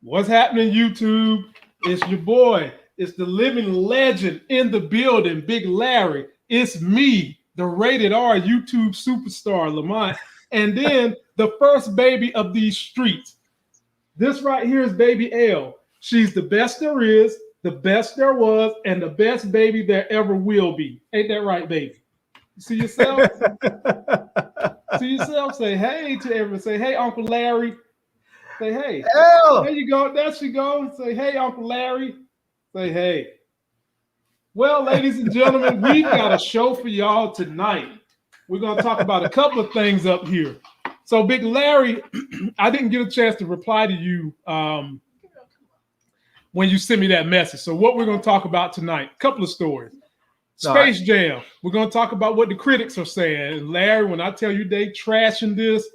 What's happening, YouTube? It's your boy. It's the living legend in the building, Big Larry. It's me, the rated R YouTube superstar, Lamont. And then the first baby of these streets. This right here is baby L. She's the best there is, the best there was, and the best baby there ever will be. Ain't that right, baby? You see yourself? See yourself? Say hey to everyone. Say hey, Uncle Larry. Say hey. Hell. There you go. There she goes. Say hey, Uncle Larry. Say hey. Well, ladies and gentlemen, we've got a show for y'all tonight. We're going to talk about a couple of things up here. So, Big Larry, I didn't get a chance to reply to you when you sent me that message. So, what we're going to talk about tonight, a couple of stories. Space Jam. We're going to talk about what the critics are saying. And Larry, when I tell you they trashing this,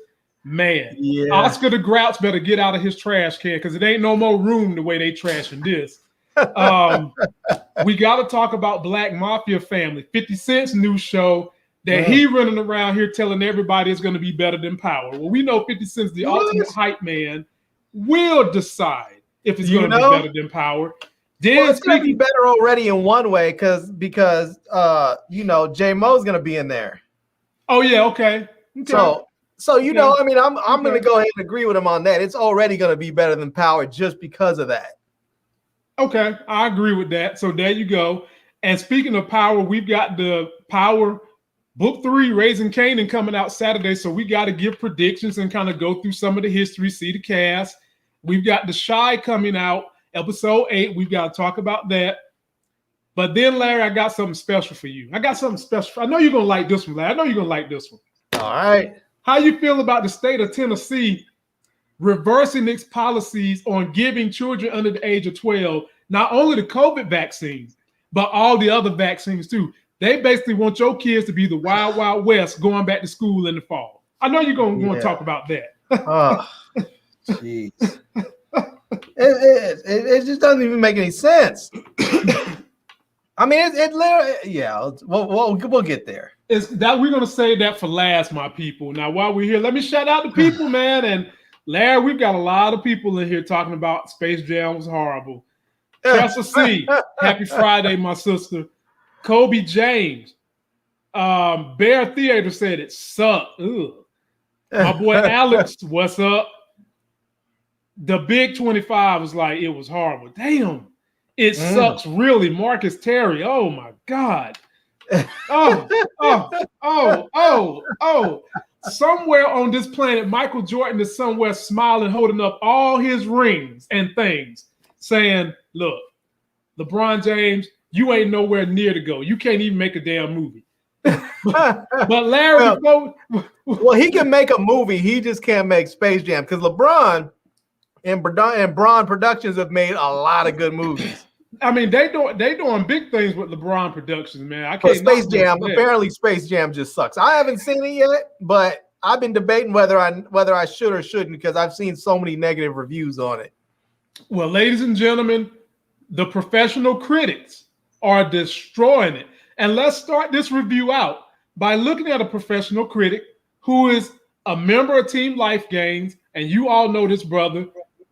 man, Oscar the Grouch better get out of his trash can because it ain't no more room the way they trashing this. We got to talk about Black Mafia Family, 50 Cent's new show that he running around here telling everybody it's going to be better than Power. Well, we know 50 Cent's the ultimate hype man will decide if it's going to be better than Power. Then it's going to be better already in one way because J Mo's going to be in there. Oh yeah, okay. So you know, I mean, I'm going to go ahead and agree with him on that. It's already going to be better than Power just because of that. Okay, I agree with that. So there you go. And speaking of Power, we've got the Power Book 3, Raising Kanan, coming out Saturday. So we got to give predictions and kind of go through some of the history, see the cast. We've got The Shy coming out. Episode 8, we've got to talk about that. But then, Larry, I got something special for you. I got something special. I know you're going to like this one, Larry. I know you're going to like this one. All right. How you feel about the state of Tennessee reversing its policies on giving children under the age of 12 not only the COVID vaccines, but all the other vaccines too? They basically want your kids to be the wild, wild west going back to school in the fall. I know you're going to talk about that. Oh, jeez. It just doesn't even make any sense. I mean, it literally, we'll get there. It's that we're gonna save that for last, my people. Now, while we're here, let me shout out the people, man. And Larry, we've got a lot of people in here talking about Space Jam was horrible. Tressa C, happy Friday, my sister. Kobe James, Bear Theater said it sucked. Ugh. My boy Alex, what's up? The Big 25 was like, it was horrible. Damn, it sucks really. Marcus Terry, oh my God. Oh. Somewhere on this planet, Michael Jordan is somewhere smiling, holding up all his rings and things, saying, look, LeBron James, you ain't nowhere near to go. You can't even make a damn movie. But Larry, well, he can make a movie. He just can't make Space Jam because LeBron and Braun Productions have made a lot of good movies. I mean, they doing big things with LeBron Productions, man. I can't. Space Jam, apparently, Space Jam just sucks. I haven't seen it yet, but I've been debating whether I should or shouldn't because I've seen so many negative reviews on it. Well, ladies and gentlemen, the professional critics are destroying it. And let's start this review out by looking at a professional critic who is a member of Team Life Games, and you all know this brother.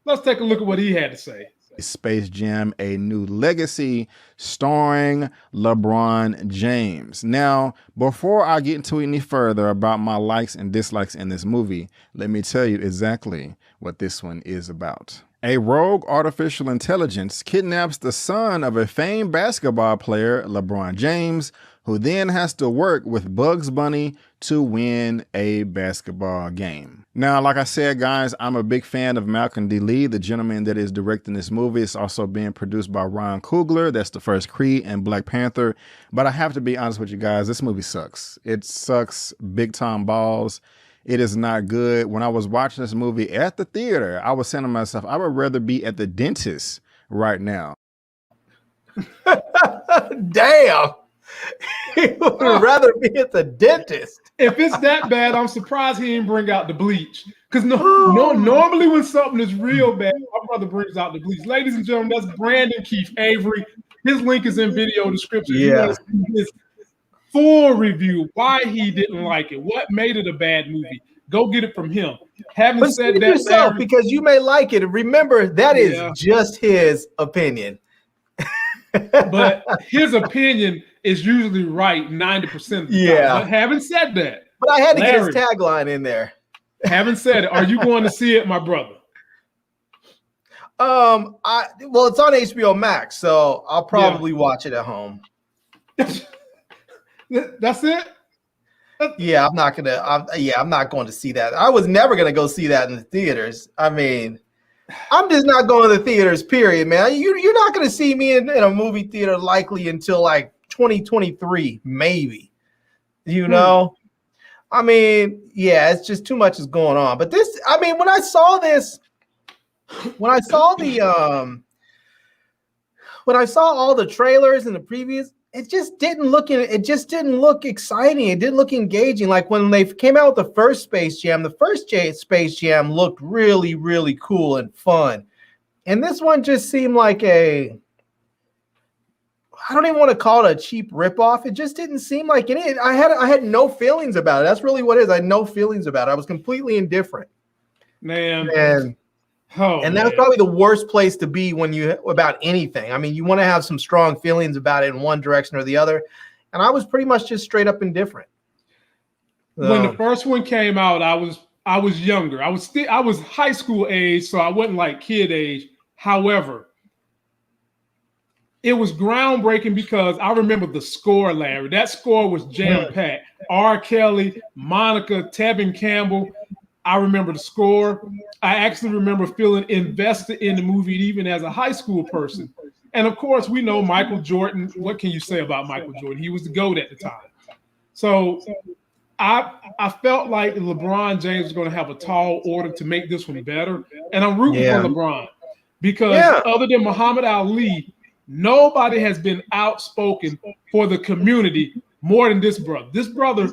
Let's take a look at what he had to say. Space Jam: A New Legacy, starring LeBron James. Now, before I get into any further about my likes and dislikes in this movie, let me tell you exactly what this one is about. A rogue artificial intelligence kidnaps the son of a famed basketball player, LeBron James, who then has to work with Bugs Bunny to win a basketball game. Now, like I said, guys, I'm a big fan of Malcolm D. Lee, the gentleman that is directing this movie. It's also being produced by Ryan Coogler. That's the first Creed and Black Panther. But I have to be honest with you guys, this movie sucks. It sucks big time balls. It is not good. When I was watching this movie at the theater, I was saying to myself, I would rather be at the dentist right now. Damn. He would rather be at the dentist. If it's that bad, I'm surprised he didn't bring out the bleach. Because normally when something is real bad, my brother brings out the bleach. Ladies and gentlemen, that's Brandon Keith Avery. His link is in video description. Yeah. You want to see his full review, why he didn't like it, what made it a bad movie. go get it from him. Having But said speak that, yourself, Larry, because you may like it. Remember, that is just his opinion. But his opinion is usually right 90% of the time. But having said that, but I had to Larry, get his tagline in there. Having said it, are you going to see it, my brother? Well, it's on HBO Max, so I'll probably watch it at home. That's it? Yeah, I'm not going to see that. I was never gonna go see that in the theaters. I mean, I'm just not going to the theaters, period, man. You're not gonna see me in a movie theater likely until like 2023, maybe. You know? I mean, yeah, it's just too much is going on. But this, I mean, when I saw all the trailers and the previews, it just didn't look exciting. It didn't look engaging. Like when they came out with the first Space Jam looked really, really cool and fun. And this one just seemed like I don't even want to call it a cheap ripoff. It just didn't seem like it. I had no feelings about it. That's really what it is. I had no feelings about it. I was completely indifferent. Man. And that's probably the worst place to be about anything. I mean, you want to have some strong feelings about it in one direction or the other. And I was pretty much just straight up indifferent. When the first one came out, I was younger. I was high school age, so I wasn't like kid age. However, it was groundbreaking because I remember the score, Larry. That score was jam-packed. R. Kelly, Monica, Tevin Campbell. I remember the score. I actually remember feeling invested in the movie even as a high school person. And of course, we know Michael Jordan. What can you say about Michael Jordan? He was the GOAT at the time. So I felt like LeBron James was going to have a tall order to make this one better. And I'm rooting for LeBron because other than Muhammad Ali, nobody has been outspoken for the community more than this brother. This brother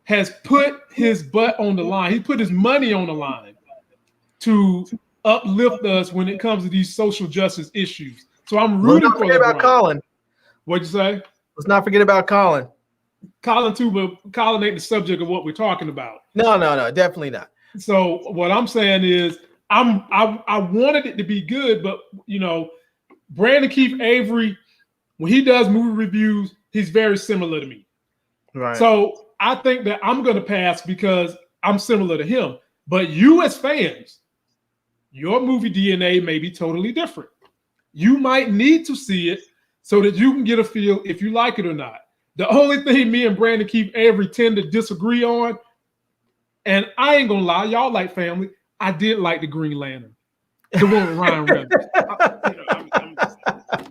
has put his butt on the line. He put his money on the line to uplift us when it comes to these social justice issues. So I'm rooting for LeBron. About Colin. What'd you say? Let's not forget about Colin. Colin too, but Colin ain't the subject of what we're talking about. No, definitely not. So what I'm saying is I wanted it to be good, but Brandon Keith Avery, when he does movie reviews, he's very similar to me. Right. So I think that I'm going to pass because I'm similar to him. But you as fans, your movie DNA may be totally different. You might need to see it so that you can get a feel if you like it or not. The only thing me and Brandon Keith Avery tend to disagree on, and I ain't going to lie, y'all like family, I did like the Green Lantern. The one with Ryan Reynolds. I'm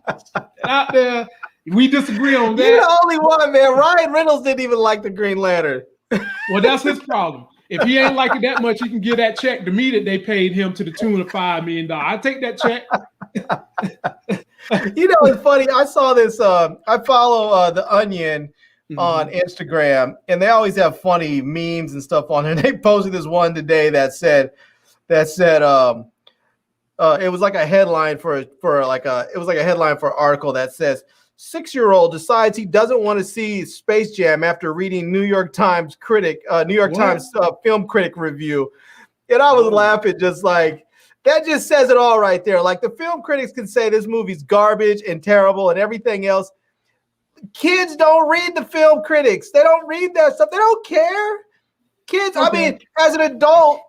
just out there. We disagree on that. You're the only one, man. Ryan Reynolds didn't even like the Green Lantern. Well, that's his problem. If he ain't like it that much, he can get that check to me that they paid him to the tune of $5 million. I take that check. It's funny. I saw this. I follow The Onion on Instagram, and they always have funny memes and stuff on there. They posted this one today that said it was like a headline for an article that says 6-year-old decides he doesn't want to see Space Jam after reading New York Times film critic review. And I was laughing, just like, that just says it all right there. Like, the film critics can say this movie's garbage and terrible and everything else. Kids don't read the film critics. They don't read that stuff. They don't care. Kids, I mean, as an adult,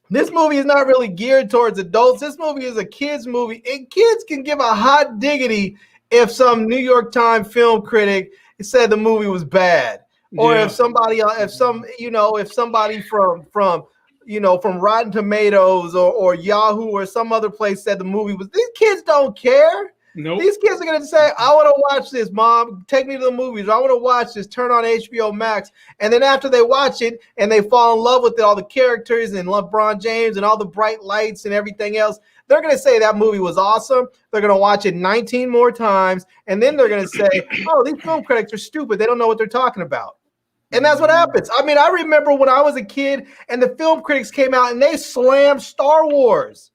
this movie is not really geared towards adults. This movie is a kid's movie. And kids can give a hot diggity if some New York Times film critic said the movie was bad, or if somebody from Rotten Tomatoes or Yahoo or some other place said the movie was. These kids don't care. Nope. These kids are going to say, I want to watch this, Mom. Take me to the movies. I want to watch this. Turn on HBO Max. And then after they watch it and they fall in love with all the characters and LeBron James and all the bright lights and everything else, they're going to say that movie was awesome. They're going to watch it 19 more times. And then they're going to say, oh, these film critics are stupid. They don't know what they're talking about. And that's what happens. I mean, I remember when I was a kid and the film critics came out and they slammed Star Wars.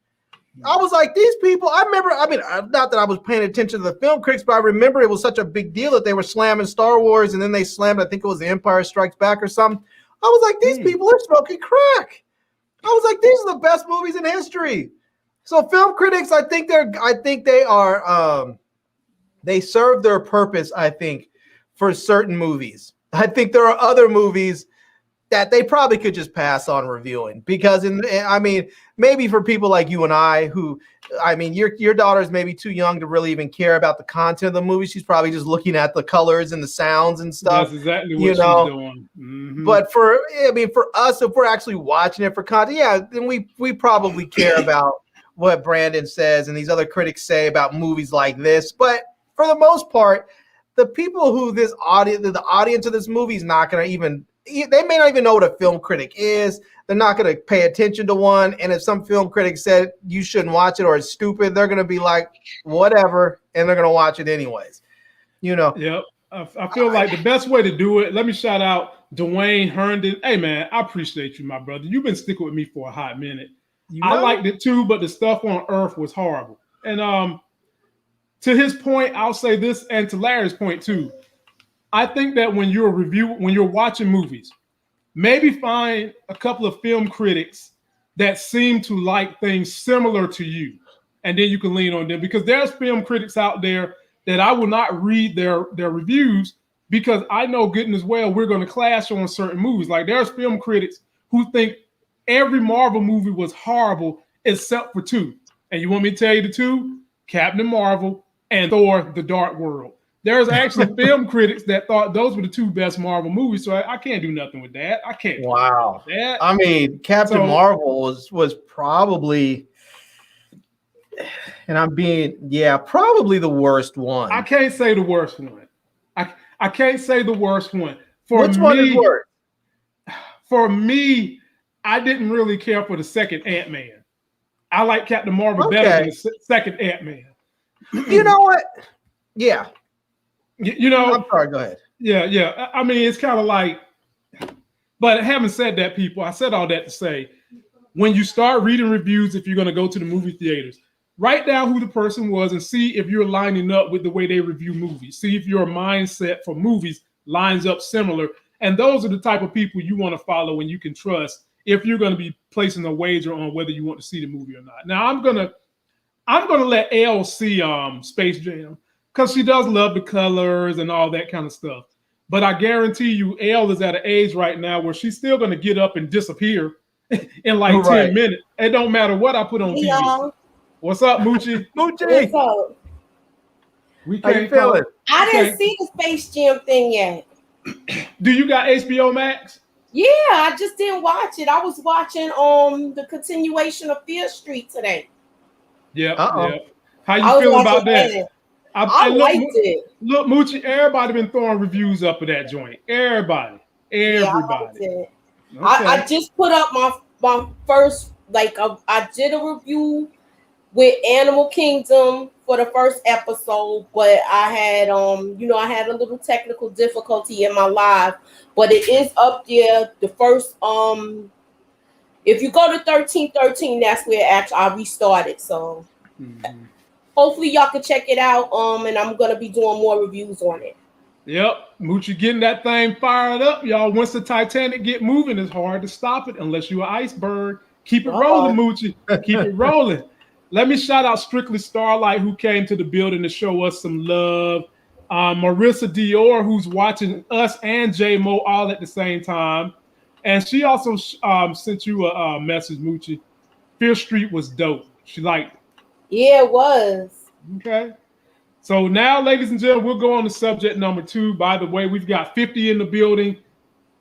I was like, these people, not that I was paying attention to the film critics, but I remember it was such a big deal that they were slamming Star Wars, and then they slammed, I think it was The Empire Strikes Back or something. I was like, these people are smoking crack. I was like, these are the best movies in history. So film critics, I think they are they serve their purpose, I think, for certain movies. I think there are other movies that they probably could just pass on reviewing because maybe for people like you and I who, your daughter's maybe too young to really even care about the content of the movie. She's probably just looking at the colors and the sounds and stuff. That's exactly what she's doing. Mm-hmm. But for us, if we're actually watching it for content, then we probably care about what Brandon says and these other critics say about movies like this. But for the most part, the people who the audience of this movie is not going to even, they may not even know what a film critic is. They're not going to pay attention to one. And if some film critic said you shouldn't watch it or it's stupid, they're going to be like, whatever. And they're going to watch it anyways. Yep. I feel like the best way to do it, let me shout out Dwayne Herndon. Hey, man, I appreciate you, my brother. You've been sticking with me for a hot minute. I liked it too, but the stuff on Earth was horrible. And to his point, I'll say this, and to Larry's point too. I think that when you're watching movies, maybe find a couple of film critics that seem to like things similar to you, and then you can lean on them, because there's film critics out there that I will not read their reviews because I know good and as well we're going to clash on certain movies. Like there's film critics who think every Marvel movie was horrible except for two. And you want me to tell you the two? Captain Marvel and Thor: The Dark World. There's actually film critics that thought those were the two best Marvel movies, so I can't do nothing with that. I can't. Wow. Do that. I mean, Captain Marvel was probably, and probably the worst one. I can't say the worst one. I can't say the worst one. Which one is worse? For me, I didn't really care for the second Ant-Man. I like Captain Marvel better than the second Ant-Man. You know what? Yeah. I'm sorry, go ahead. Yeah. I mean, it's kind of like, but having said that, people, I said all that to say, when you start reading reviews, if you're going to go to the movie theaters, write down who the person was and see if you're lining up with the way they review movies. See if your mindset for movies lines up similar. And those are the type of people you want to follow and you can trust if you're going to be placing a wager on whether you want to see the movie or not. Now, I'm gonna let Elle see Space Jam, because she does love the colors and all that kind of stuff. But I guarantee you, Elle is at an age right now where she's still going to get up and disappear in like 10 minutes. It don't matter what I put on TV. Y'all. What's up, Moochie? Moochie! What's up? How you feeling? I didn't see the Space Jam thing yet. Do you got HBO Max? Yeah, I just didn't watch it. I was watching the continuation of Fear Street today. Yeah. How you feeling about that? I liked it. Look, Moochie, everybody been throwing reviews up of that joint. Everybody. Yeah, I liked it. Okay. I just put up my first, I did a review with Animal Kingdom for the first episode, but I had I had a little technical difficulty in my live, but it is up there. The first if you go to 1313, that's where actually I restarted. So hopefully y'all can check it out. And I'm gonna be doing more reviews on it. Yep, Moochie getting that thing fired up, y'all. Once the Titanic get moving, it's hard to stop it unless you're an iceberg. Keep it rolling, Moochie. Keep it rolling. Let me shout out Strictly Starlight, who came to the building to show us some love. Marissa Dior, who's watching us and J-Mo all at the same time. And she also sent you a message, Moochie. Fear Street was dope. She liked it. Yeah, it was. Okay. So now, ladies and gentlemen, we'll go on to subject number 2. By the way, we've got 50 in the building.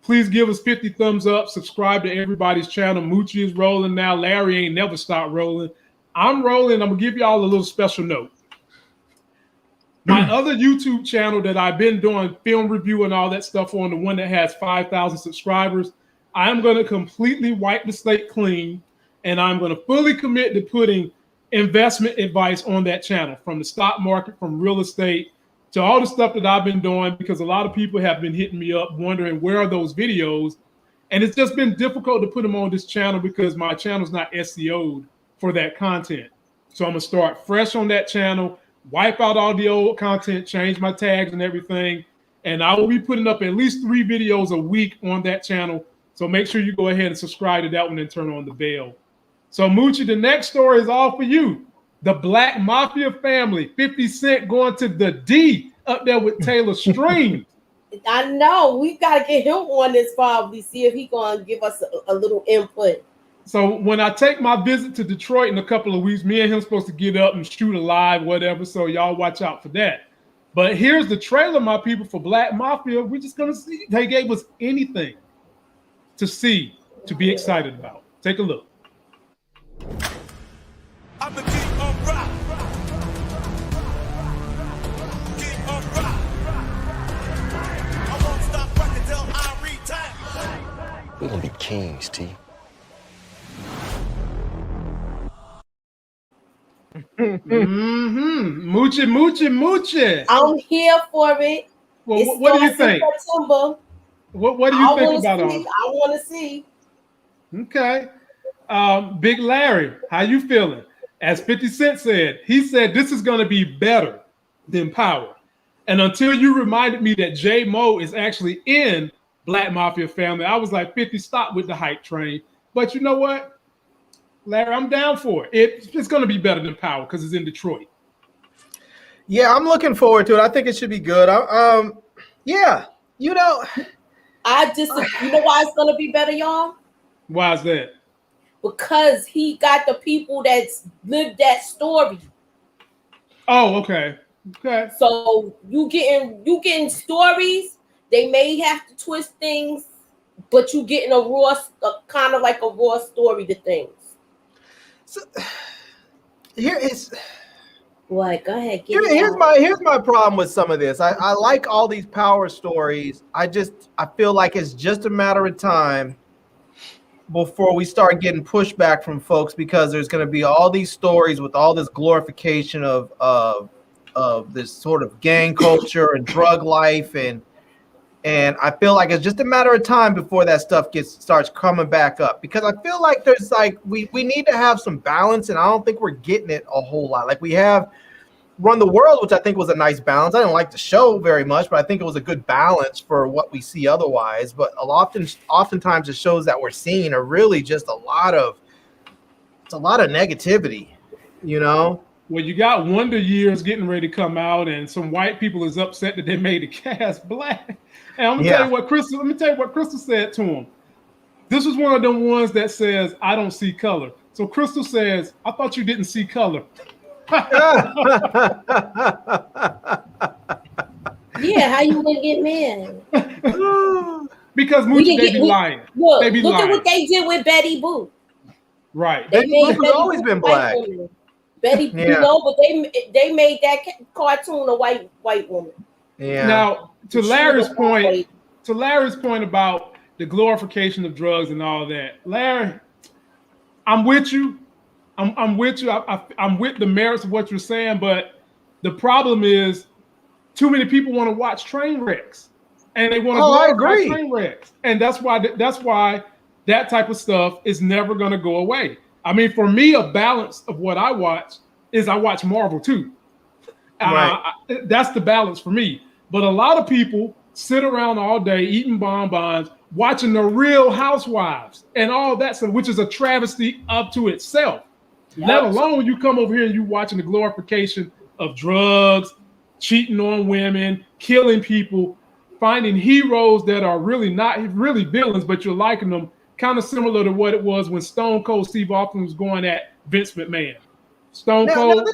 Please give us 50 thumbs up. Subscribe to everybody's channel. Moochie is rolling now. Larry ain't never stopped rolling. I'm rolling. I'm going to give y'all a little special note. My other YouTube channel that I've been doing film review and all that stuff on, the one that has 5,000 subscribers, I'm going to completely wipe the slate clean, and I'm going to fully commit to putting investment advice on that channel, from the stock market, from real estate, to all the stuff that I've been doing, because a lot of people have been hitting me up wondering where are those videos. And it's just been difficult to put them on this channel because my channel's not SEO'd for that content. So I'm going to start fresh on that channel, wipe out all the old content, change my tags and everything. And I will be putting up at least 3 videos a week on that channel So make sure you go ahead and subscribe to that one and turn on the bell. So Moochie, the next story is all for you. The Black Mafia family, 50 Cent going to the D up there with Taylor Stream. I know. We got to get him on this probably, see if he going to give us a little input. So when I take my visit to Detroit in a couple of weeks, me and him supposed to get up and shoot a live, whatever. So y'all watch out for that. But here's the trailer, my people, for Black Mafia. We're just going to see. They gave us anything to see, to be excited about. Take a look. I'm the king of rock. King of rock. I won't stop rocking till I retire. We're gonna be kings, T. Moochie. I'm here for it. Well, what do you think? September. What do you think about it? I want to see. Okay. Big Larry, how you feeling? As 50 Cent said, he said this is going to be better than Power. And until you reminded me that J Mo is actually in Black Mafia family, I was like, 50, stop with the hype train. But you know what, Larry, I'm down for it. It's going to be better than Power because it's in Detroit. Yeah, I'm looking forward to it. I think it should be good. Yeah, you know. You know why it's going to be better, y'all? Why is that? Because he got the people that's lived that story. Oh, okay. Okay. So you getting stories. They may have to twist things, but you getting kind of like a raw story to things. So here is what? Go ahead. Here's my problem with some of this. I like all these Power stories. I feel like it's just a matter of time before we start getting pushback from folks, because there's going to be all these stories with all this glorification of this sort of gang culture and drug life, and I feel like it's just a matter of time before that stuff starts coming back up, because I feel like there's we need to have some balance, and I don't think we're getting it a whole lot. Like we have Run the World, which I think was a nice balance. I didn't like the show very much, but I think it was a good balance for what we see otherwise. But oftentimes the shows that we're seeing are really just a lot of negativity, you know? Well, you got Wonder Years getting ready to come out, and some white people is upset that they made the cast black. And I'm gonna tell you what Crystal said to him. This was one of them ones that says, I don't see color. So Crystal says, I thought you didn't see color. Yeah, how you gonna get mad? Because Moochie, they be lying. Look lying. At what they did with Betty Boop. Right. Betty Boop has always been black. Betty, but they made that cartoon a white woman. Yeah. Now, to Larry's point about the glorification of drugs and all that, Larry, I'm with you. I'm with you. I'm with the merits of what you're saying, but the problem is too many people want to watch train wrecks, and they want to glorify train wrecks, and that's why that type of stuff is never going to go away. I mean, for me, a balance of what I watch is I watch Marvel too. Right. That's the balance for me. But a lot of people sit around all day eating bonbons, watching The Real Housewives and all that stuff, which is a travesty up to itself. Yep. Let alone you come over here and you watching the glorification of drugs, cheating on women, killing people, finding heroes that are really not really villains, but you're liking them, kind of similar to what it was when Stone Cold Steve Austin was going at Vince McMahon. Stone Cold.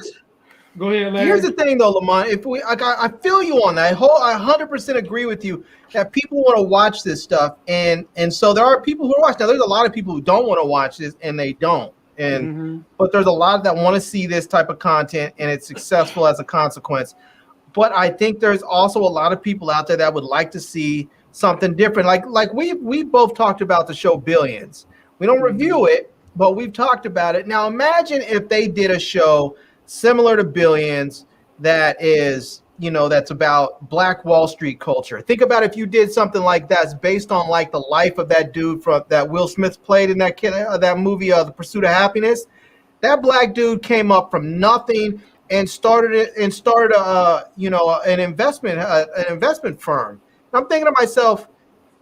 Go ahead, Larry. Here's the thing, though, Lamont. I feel you on that. I 100% agree with you that people want to watch this stuff, and so there are people who watch. Now, there's a lot of people who don't want to watch this, and they don't. But there's a lot that want to see this type of content, and it's successful as a consequence. But I think there's also a lot of people out there that would like to see something different. Like we both talked about the show Billions. We don't review it, but we've talked about it. Now imagine if they did a show similar to Billions that is, that's about Black Wall Street culture. Think about if you did something like that's based on like the life of that dude that Will Smith played in that movie, The Pursuit of Happiness. That black dude came up from nothing and started an investment firm. I'm thinking to myself,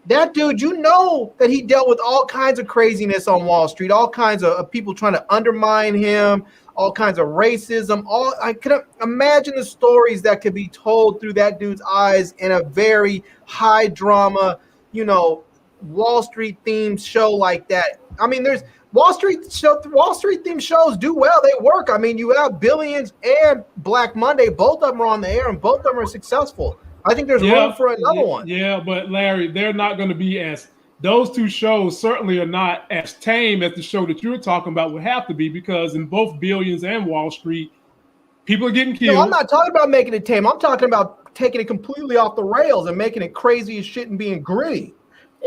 that dude, you know that he dealt with all kinds of craziness on Wall Street, all kinds of people trying to undermine him, all kinds of racism. I could imagine the stories that could be told through that dude's eyes in a very high drama, Wall Street themed show like that. I mean, there's Wall Street themed shows do well. They work. I mean, you have Billions and Black Monday. Both of them are on the air and both of them are successful. I think there's room for another one. Yeah, but Larry, they're not going to be those two shows certainly are not as tame as the show that you're talking about would have to be, because in both Billions and Wall Street, people are getting killed. No, I'm not talking about making it tame. I'm talking about taking it completely off the rails and making it crazy as shit and being gritty.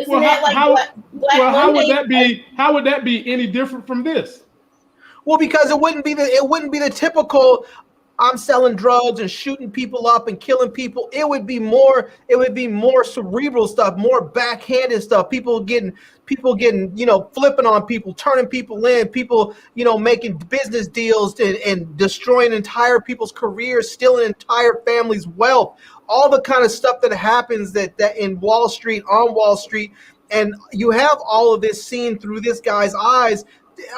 How would that be any different from this? Well, because it wouldn't be the typical I'm selling drugs and shooting people up and killing people. It would be more cerebral stuff, more backhanded stuff. People getting, flipping on people, turning people in, people, making business deals and destroying entire people's careers, stealing entire families' wealth, all the kind of stuff that happens that in Wall Street, on Wall Street. And you have all of this seen through this guy's eyes.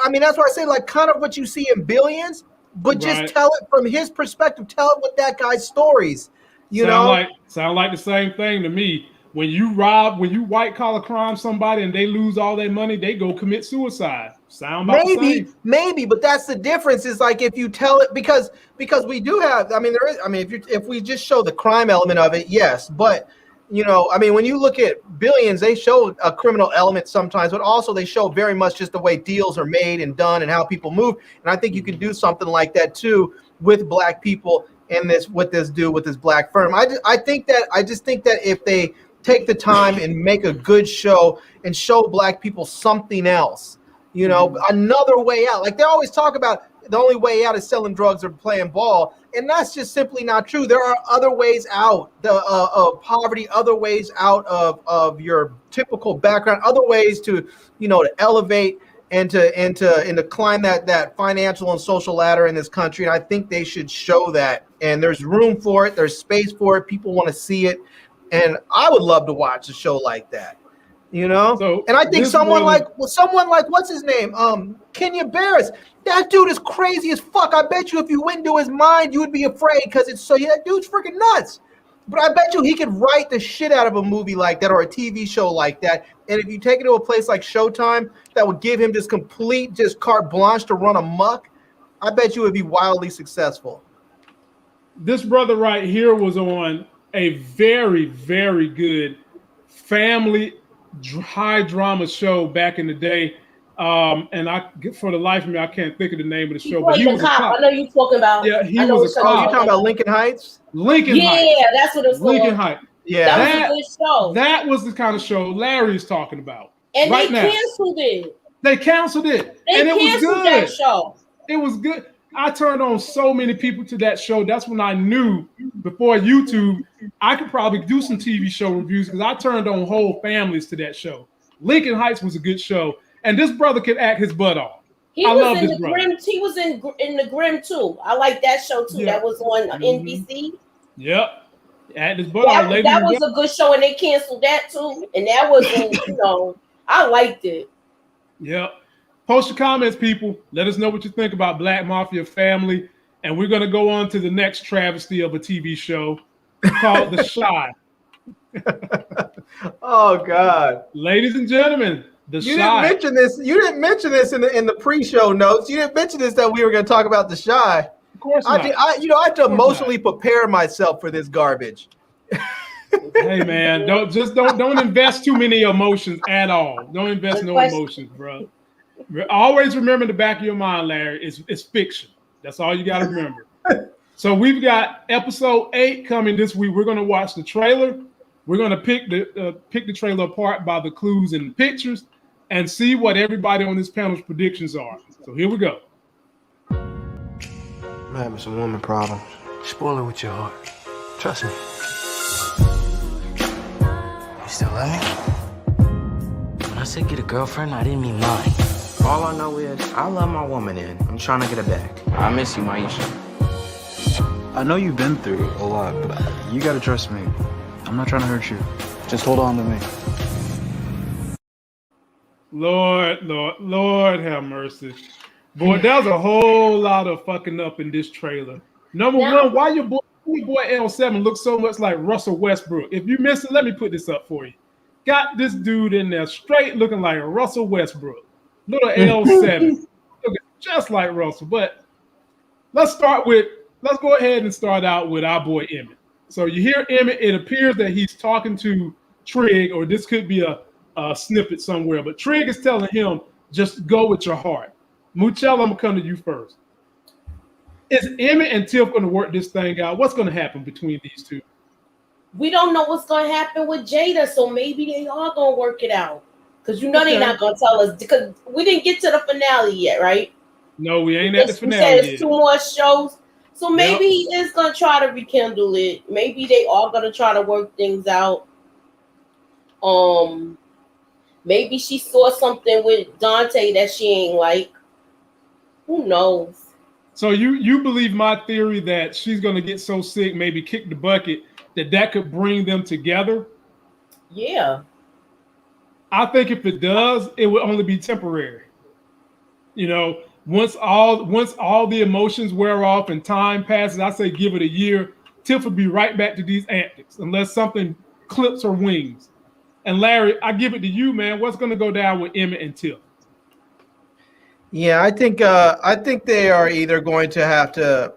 I mean, that's why I say, like, kind of what you see in Billions, but just tell it from his perspective. Tell it with that guy's stories. Sound like the same thing to me. When you white collar crime somebody and they lose all their money, they go commit suicide. Sound about the same. Maybe, but that's the difference. Is like if you tell it because we do have. I mean, there is. I mean, if we just show the crime element of it, yes, but. I mean, when you look at Billions, they show a criminal element sometimes, but also they show very much just the way deals are made and done and how people move. And I think you can do something like that too with black people in this, with this black firm. I just think that if they take the time and make a good show and show black people something else, another way out. Like they always talk about, the only way out is selling drugs or playing ball. And that's just simply not true. There are other ways out of poverty, other ways out of your typical background, other ways to elevate and to climb that financial and social ladder in this country. And I think they should show that. And there's room for it. There's space for it. People want to see it. And I would love to watch a show like that. So and I think someone like what's his name? Kenya Barris. That dude is crazy as fuck. I bet you if you went into his mind, you would be afraid because that dude's freaking nuts. But I bet you he could write the shit out of a movie like that or a TV show like that. And if you take it to a place like Showtime, that would give him just carte blanche to run amok, I bet you would be wildly successful. This brother right here was on a very, very good family high drama show back in the day. And for the life of me, I can't think of the name of the show. But he was a cop. I know you're talking about. Yeah, he was a cop. You're talking about Lincoln Heights? Lincoln Heights. Yeah, that's what it's called. Lincoln Heights. Yeah, that was a good show. That was the kind of show Larry's talking about. And they canceled it. They canceled it. And it was good. That show. It was good. I turned on so many people to that show. That's when I knew, before YouTube, I could probably do some TV show reviews because I turned on whole families to that show. Lincoln Heights was a good show, and this brother could act his butt off. He was in the Grimm too. I like that show too. Yeah. That was on NBC. Yep. Act his butt off. That was a good show, and they canceled that too. And that was, I liked it. Yep. Post your comments, people. Let us know what you think about Black Mafia Family. And we're going to go on to the next travesty of a TV show called The Chi. Oh, God. Ladies and gentlemen, The Chi. You didn't mention this in the pre-show notes. You didn't mention this that we were going to talk about The Chi. Of course not. I have to emotionally prepare myself for this garbage. Hey, man, don't invest too many emotions at all. Don't invest no emotions, bro. Always remember in the back of your mind, Larry, it's fiction. That's all you got to remember. So we've got episode 8 coming this week. We're going to watch the trailer. We're going to pick the trailer apart by the clues and the pictures and see what everybody on this panel's predictions are. So here we go. I'm having some woman problems. Spoil it with your heart. Trust me. You still love me? When I said get a girlfriend, I didn't mean mine. All I know is I love my woman and I'm trying to get her back. I miss you, Maisha. I know you've been through a lot, but you gotta trust me. I'm not trying to hurt you. Just hold on to me. Lord have mercy. Boy, there's a whole lot of fucking up in this trailer. Number one, why your boy L7 looks so much like Russell Westbrook? If you missed it, let me put this up for you. Got this dude in there straight looking like Russell Westbrook. Little L7. Looking just like Russell. But let's go ahead and start out with our boy Emmett. So you hear Emmett, it appears that he's talking to Trig, or this could be a snippet somewhere, but Trig is telling him, just go with your heart. Moochie, I'm gonna come to you first. Is Emmett and Tiff gonna work this thing out? What's gonna happen between these two? We don't know what's gonna happen with Jada, so maybe they are gonna work it out. Because they're not gonna tell us, because we didn't get to the finale yet, right? No, we ain't at the finale yet. There's 2 more shows. So maybe he is gonna try to rekindle it. Maybe they are gonna try to work things out. Maybe she saw something with Dante that she ain't like. Who knows? So you believe my theory that she's gonna get so sick, maybe kick the bucket, that could bring them together? Yeah. I think if it does, it would only be temporary. You know, once all the emotions wear off and time passes, I say give it a year, Tiff will be right back to these antics unless something clips her wings. And Larry, I give it to you, man. What's going to go down with Emmett and Tiff? Yeah, I think they are either going to have to.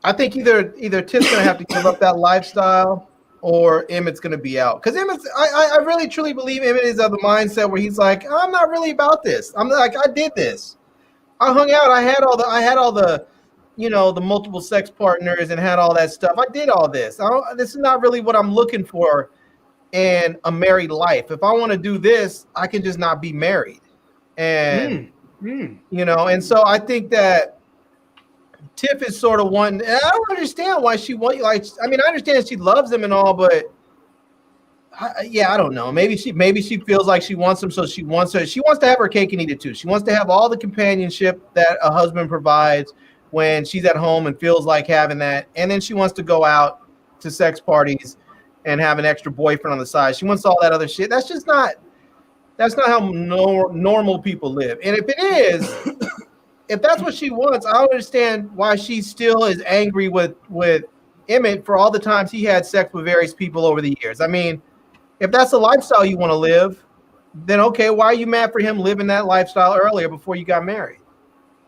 I think either Tiff's going to have to give up that lifestyle, or Emmett's going to be out. Because Emmett's, I really truly believe Emmett is of the mindset where he's like, I'm not really about this. I'm like, I did this. I hung out. I had all the, you know, the multiple sex partners and had all that stuff. I did all this. This is not really what I'm looking for in a married life. If I want to do this, I can just not be married. And you know, and so I think that Tiff is sort of one. And I don't understand why she wants. Like, I mean, I understand she loves him and all, but I don't know. Maybe she feels like she wants him, so she wants to have her cake and eat it too. She wants to have all the companionship that a husband provides when she's at home and feels like having that, and then she wants to go out to sex parties and have an extra boyfriend on the side. She wants all that other shit. That's not how normal people live. And if it is, if that's what she wants, I don't understand why she still is angry with Emmett for all the times he had sex with various people over the years. I mean, if that's the lifestyle you want to live, then okay, why are you mad for him living that lifestyle earlier before you got married?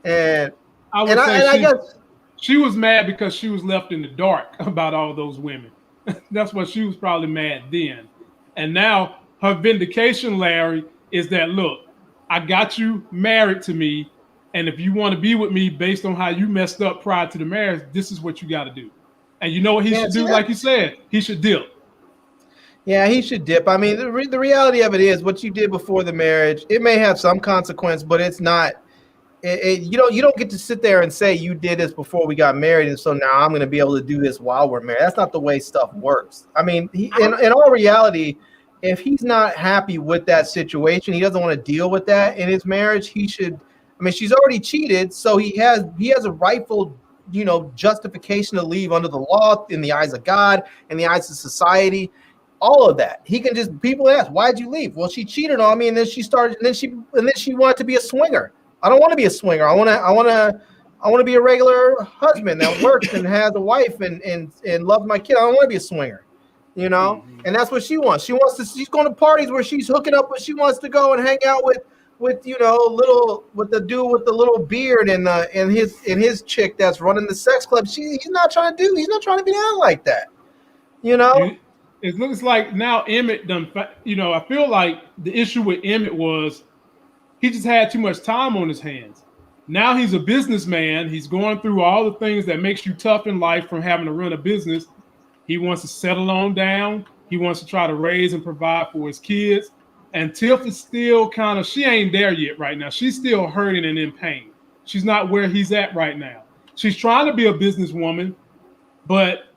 And I guess she was mad because she was left in the dark about all those women. That's what she was probably mad then. And now her vindication, Larry, is that, look, I got you married to me, and if you want to be with me based on how you messed up prior to the marriage, this is what you got to do. And you know what he should do? Like you said, he should dip. Yeah, he should dip. I mean, the reality of it is what you did before the marriage, it may have some consequence, but it's not. You don't get to sit there and say you did this before we got married, and so now I'm going to be able to do this while we're married. That's not the way stuff works. I mean, in all reality, if he's not happy with that situation, he doesn't want to deal with that in his marriage. He should. I mean, she's already cheated, so he has a rightful, you know, justification to leave under the law, in the eyes of God, in the eyes of society. All of that. He can just, people ask, why'd you leave? Well, she cheated on me, and then she wanted to be a swinger. I don't want to be a swinger. I want to be a regular husband that works and has a wife and loves my kid. I don't want to be a swinger, you know. And that's what she wants. She's going to parties where she's hooking up, but she wants to go and hang out with the dude with the little beard and his chick that's running the sex club. He's not trying to be down like that, you know. It looks like now Emmett done. You know, I feel like the issue with Emmett was he just had too much time on his hands. Now he's a businessman. He's going through all the things that makes you tough in life from having to run a business. He wants to settle on down. He wants to try to raise and provide for his kids. And Tiff is still she ain't there yet right now. She's still hurting and in pain. She's not where he's at right now. She's trying to be a businesswoman, but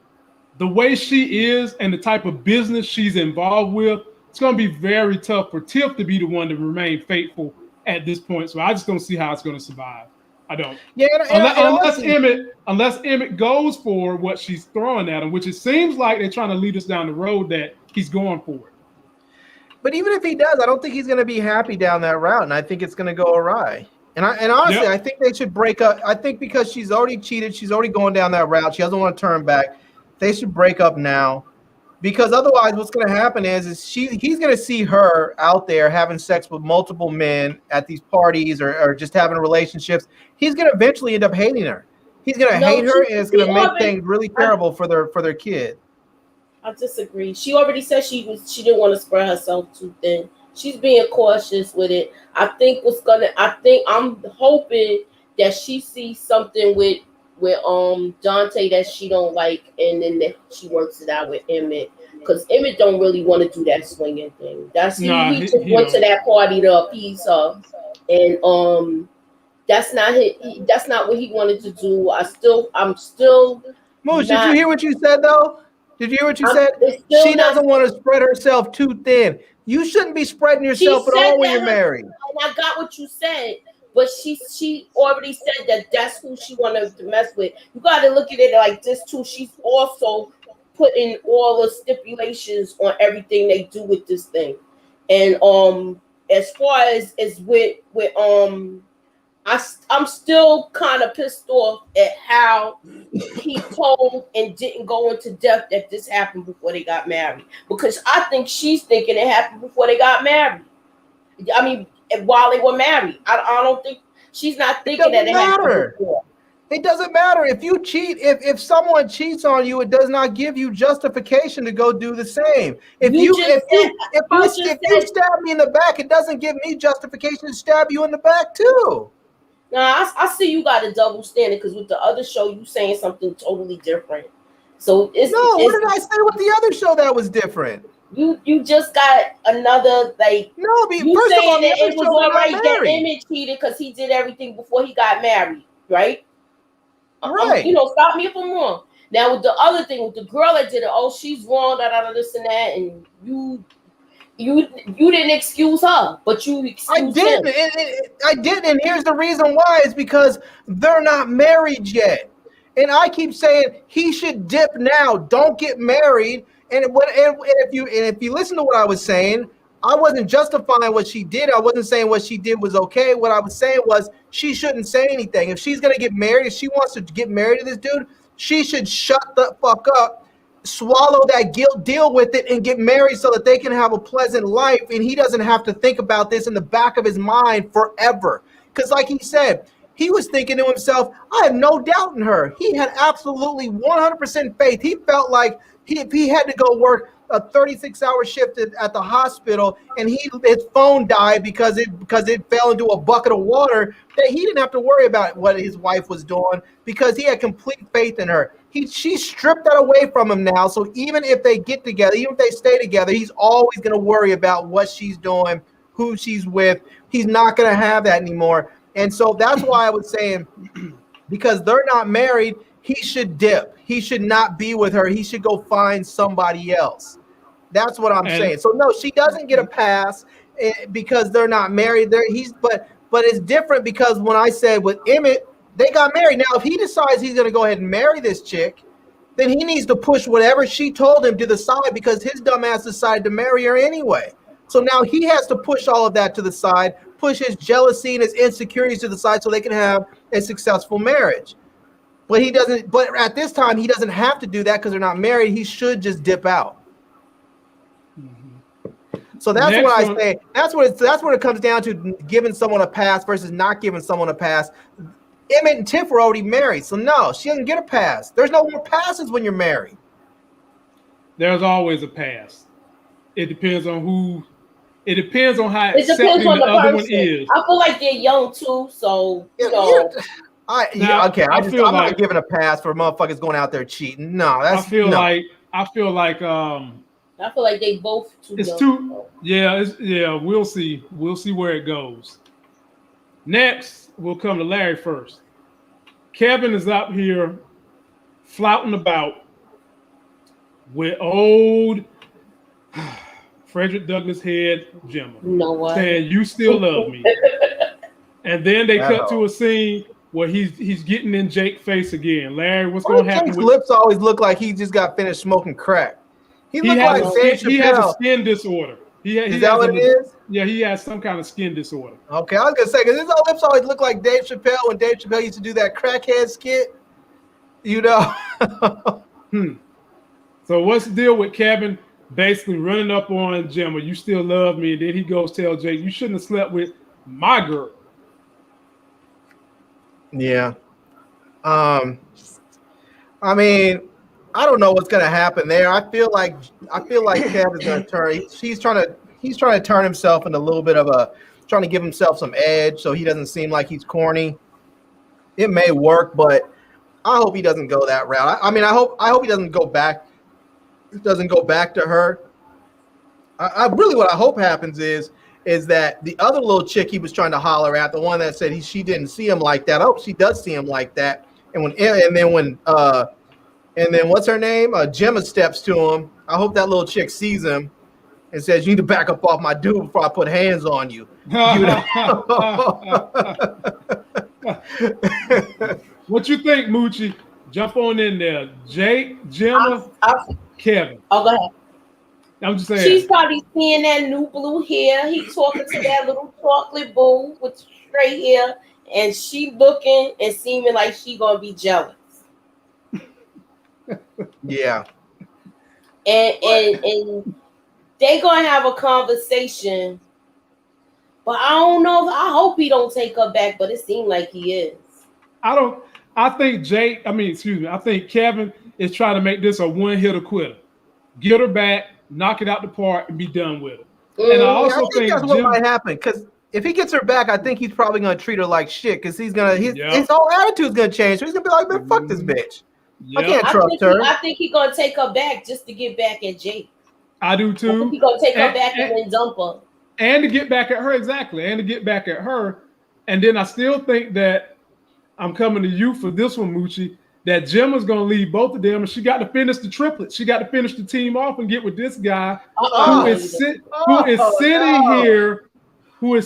the way she is and the type of business she's involved with, it's going to be very tough for Tiff to be the one to remain faithful at this point. So I just don't see how it's going to survive. I don't. Yeah, unless Emmett goes for what she's throwing at him, which it seems like they're trying to lead us down the road that he's going for it. But even if he does, I don't think he's going to be happy down that route, and I think it's going to go awry. And honestly, I think they should break up. I think because she's already cheated, she's already going down that route. She doesn't want to turn back. They should break up now, because otherwise, what's going to happen is he's going to see her out there having sex with multiple men at these parties or just having relationships. He's going to eventually end up hating her. He's going to hate her, and it's going to make things really terrible for their kid. I disagree. She already said she didn't want to spread herself too thin. She's being cautious with it. I'm hoping that she sees something with Dante that she don't like, and then that she works it out with Emmett, because Emmett don't really want to do that swinging thing. He just went to that party to appease her, and that's not what he wanted to do. I'm still. Mooch, did you hear what you said though? Did you hear what you said? She doesn't want to spread herself too thin. You shouldn't be spreading yourself at all when you're married. And I got what you said, but she already said that that's who she wanted to mess with. You got to look at it like this too. She's also putting all the stipulations on everything they do with this thing. And as far as with I'm still kind of pissed off at how he told and didn't go into depth that this happened before they got married. Because I think she's thinking it happened before they got married. I mean, while they were married. I don't think she's not thinking that it happened before. It doesn't matter. If you cheat, if someone cheats on you, it does not give you justification to go do the same. If you stab me in the back, it doesn't give me justification to stab you in the back too. Now, I see you got a double standard, because with the other show, you saying something totally different. So what did I say with the other show that was different? You just got another first of all, it was all right that Emmett cheated because he did everything before he got married, right? Right. Stop me if I'm wrong. Now with the other thing, with the girl that did it, she's wrong, this and that, and you didn't excuse her, but you excused him. I didn't, and here's the reason why. Is because they're not married yet. And I keep saying he should dip now. Don't get married. And if you listen to what I was saying, I wasn't justifying what she did. I wasn't saying what she did was okay. What I was saying was she shouldn't say anything. If she's gonna get married, if she wants to get married to this dude, she should shut the fuck up, swallow that guilt, deal with it, and get married so that they can have a pleasant life. And he doesn't have to think about this in the back of his mind forever. Because like he said, he was thinking to himself, I have no doubt in her. He had absolutely 100% faith. He felt like if he had to go work a 36-hour shift at the hospital and his phone died because it fell into a bucket of water, that he didn't have to worry about what his wife was doing because he had complete faith in her. She stripped that away from him now. So even if they get together, even if they stay together, he's always going to worry about what she's doing, who she's with. He's not going to have that anymore. And so that's why I was saying, because they're not married, he should dip. He should not be with her. He should go find somebody else. That's what I'm saying. So no, she doesn't get a pass because they're not married. But it's different because when I said with Emmett, they got married. Now, if he decides he's going to go ahead and marry this chick, then he needs to push whatever she told him to the side because his dumb ass decided to marry her anyway. So now he has to push all of that to the side, push his jealousy and his insecurities to the side so they can have a successful marriage. But he doesn't. But at this time, he doesn't have to do that because they're not married. He should just dip out. So that's what I say. That's what it comes down to: giving someone a pass versus not giving someone a pass. Emmett and Tiff were already married, so no, she doesn't get a pass. There's no more passes when you're married. There's always a pass. It depends on who. It depends on how accepting the other one is. I feel like they're young too, so I'm not giving a pass for motherfuckers going out there cheating. No, I feel like I feel like they both too it's young. Too yeah, we'll see. We'll see where it goes. Next, we'll come to Larry first. Kevin is up here flouting about with old Frederick Douglass head Jimmer. You know what? Saying you still love me. And then they cut to a scene where he's getting in Jake's face again. Larry, what's going to happen? Jake's lips always look like he just got finished smoking crack. He has a skin disorder. Is that what it is? Yeah, he has some kind of skin disorder. Okay, I was gonna say because his lips always look like Dave Chappelle when Dave Chappelle used to do that crackhead skit. You know. So what's the deal with Kevin basically running up on Gemma? You still love me, and then he goes tell Jake, you shouldn't have slept with my girl. Yeah. I mean, I don't know what's gonna happen there. I feel like Kevin's gonna turn. He's trying to turn himself into a little bit of trying to give himself some edge so he doesn't seem like he's corny. It may work, but I hope he doesn't go that route. I mean, I hope he doesn't go back to her. I really what I hope happens is that the other little chick he was trying to holler at, the one that said she didn't see him like that. I hope she does see him like that. And then what's her name? Gemma steps to him. I hope that little chick sees him and says, "You need to back up off my dude before I put hands on you." What you think, Moochie? Jump on in there. Jake, Gemma, Kevin. Oh, go ahead. I'm just saying. She's probably seeing that new blue hair. He talking to that little chocolate boo with straight hair, and she looking and seeming like she gonna be jealous. Yeah. And they gonna have a conversation, but I don't know. I hope he don't take her back, but it seems like he is. I think I think Kevin is trying to make this a one-hitter quitter. Get her back, knock it out the park, and be done with it. And I also think that's what might happen, because if he gets her back, I think he's probably gonna treat her like shit, because his whole attitude's gonna change. So he's gonna be like, man, fuck this bitch. I can't trust her. I think he's gonna take her back just to get back at Jake. I do too. I think he's gonna take her back and then dump her. And to get back at her, exactly. And to get back at her. And then I still think that I'm coming to you for this one, Moochie, that Gemma's gonna leave both of them, and she got to finish the triplet. She got to finish the team off and get with this guy who is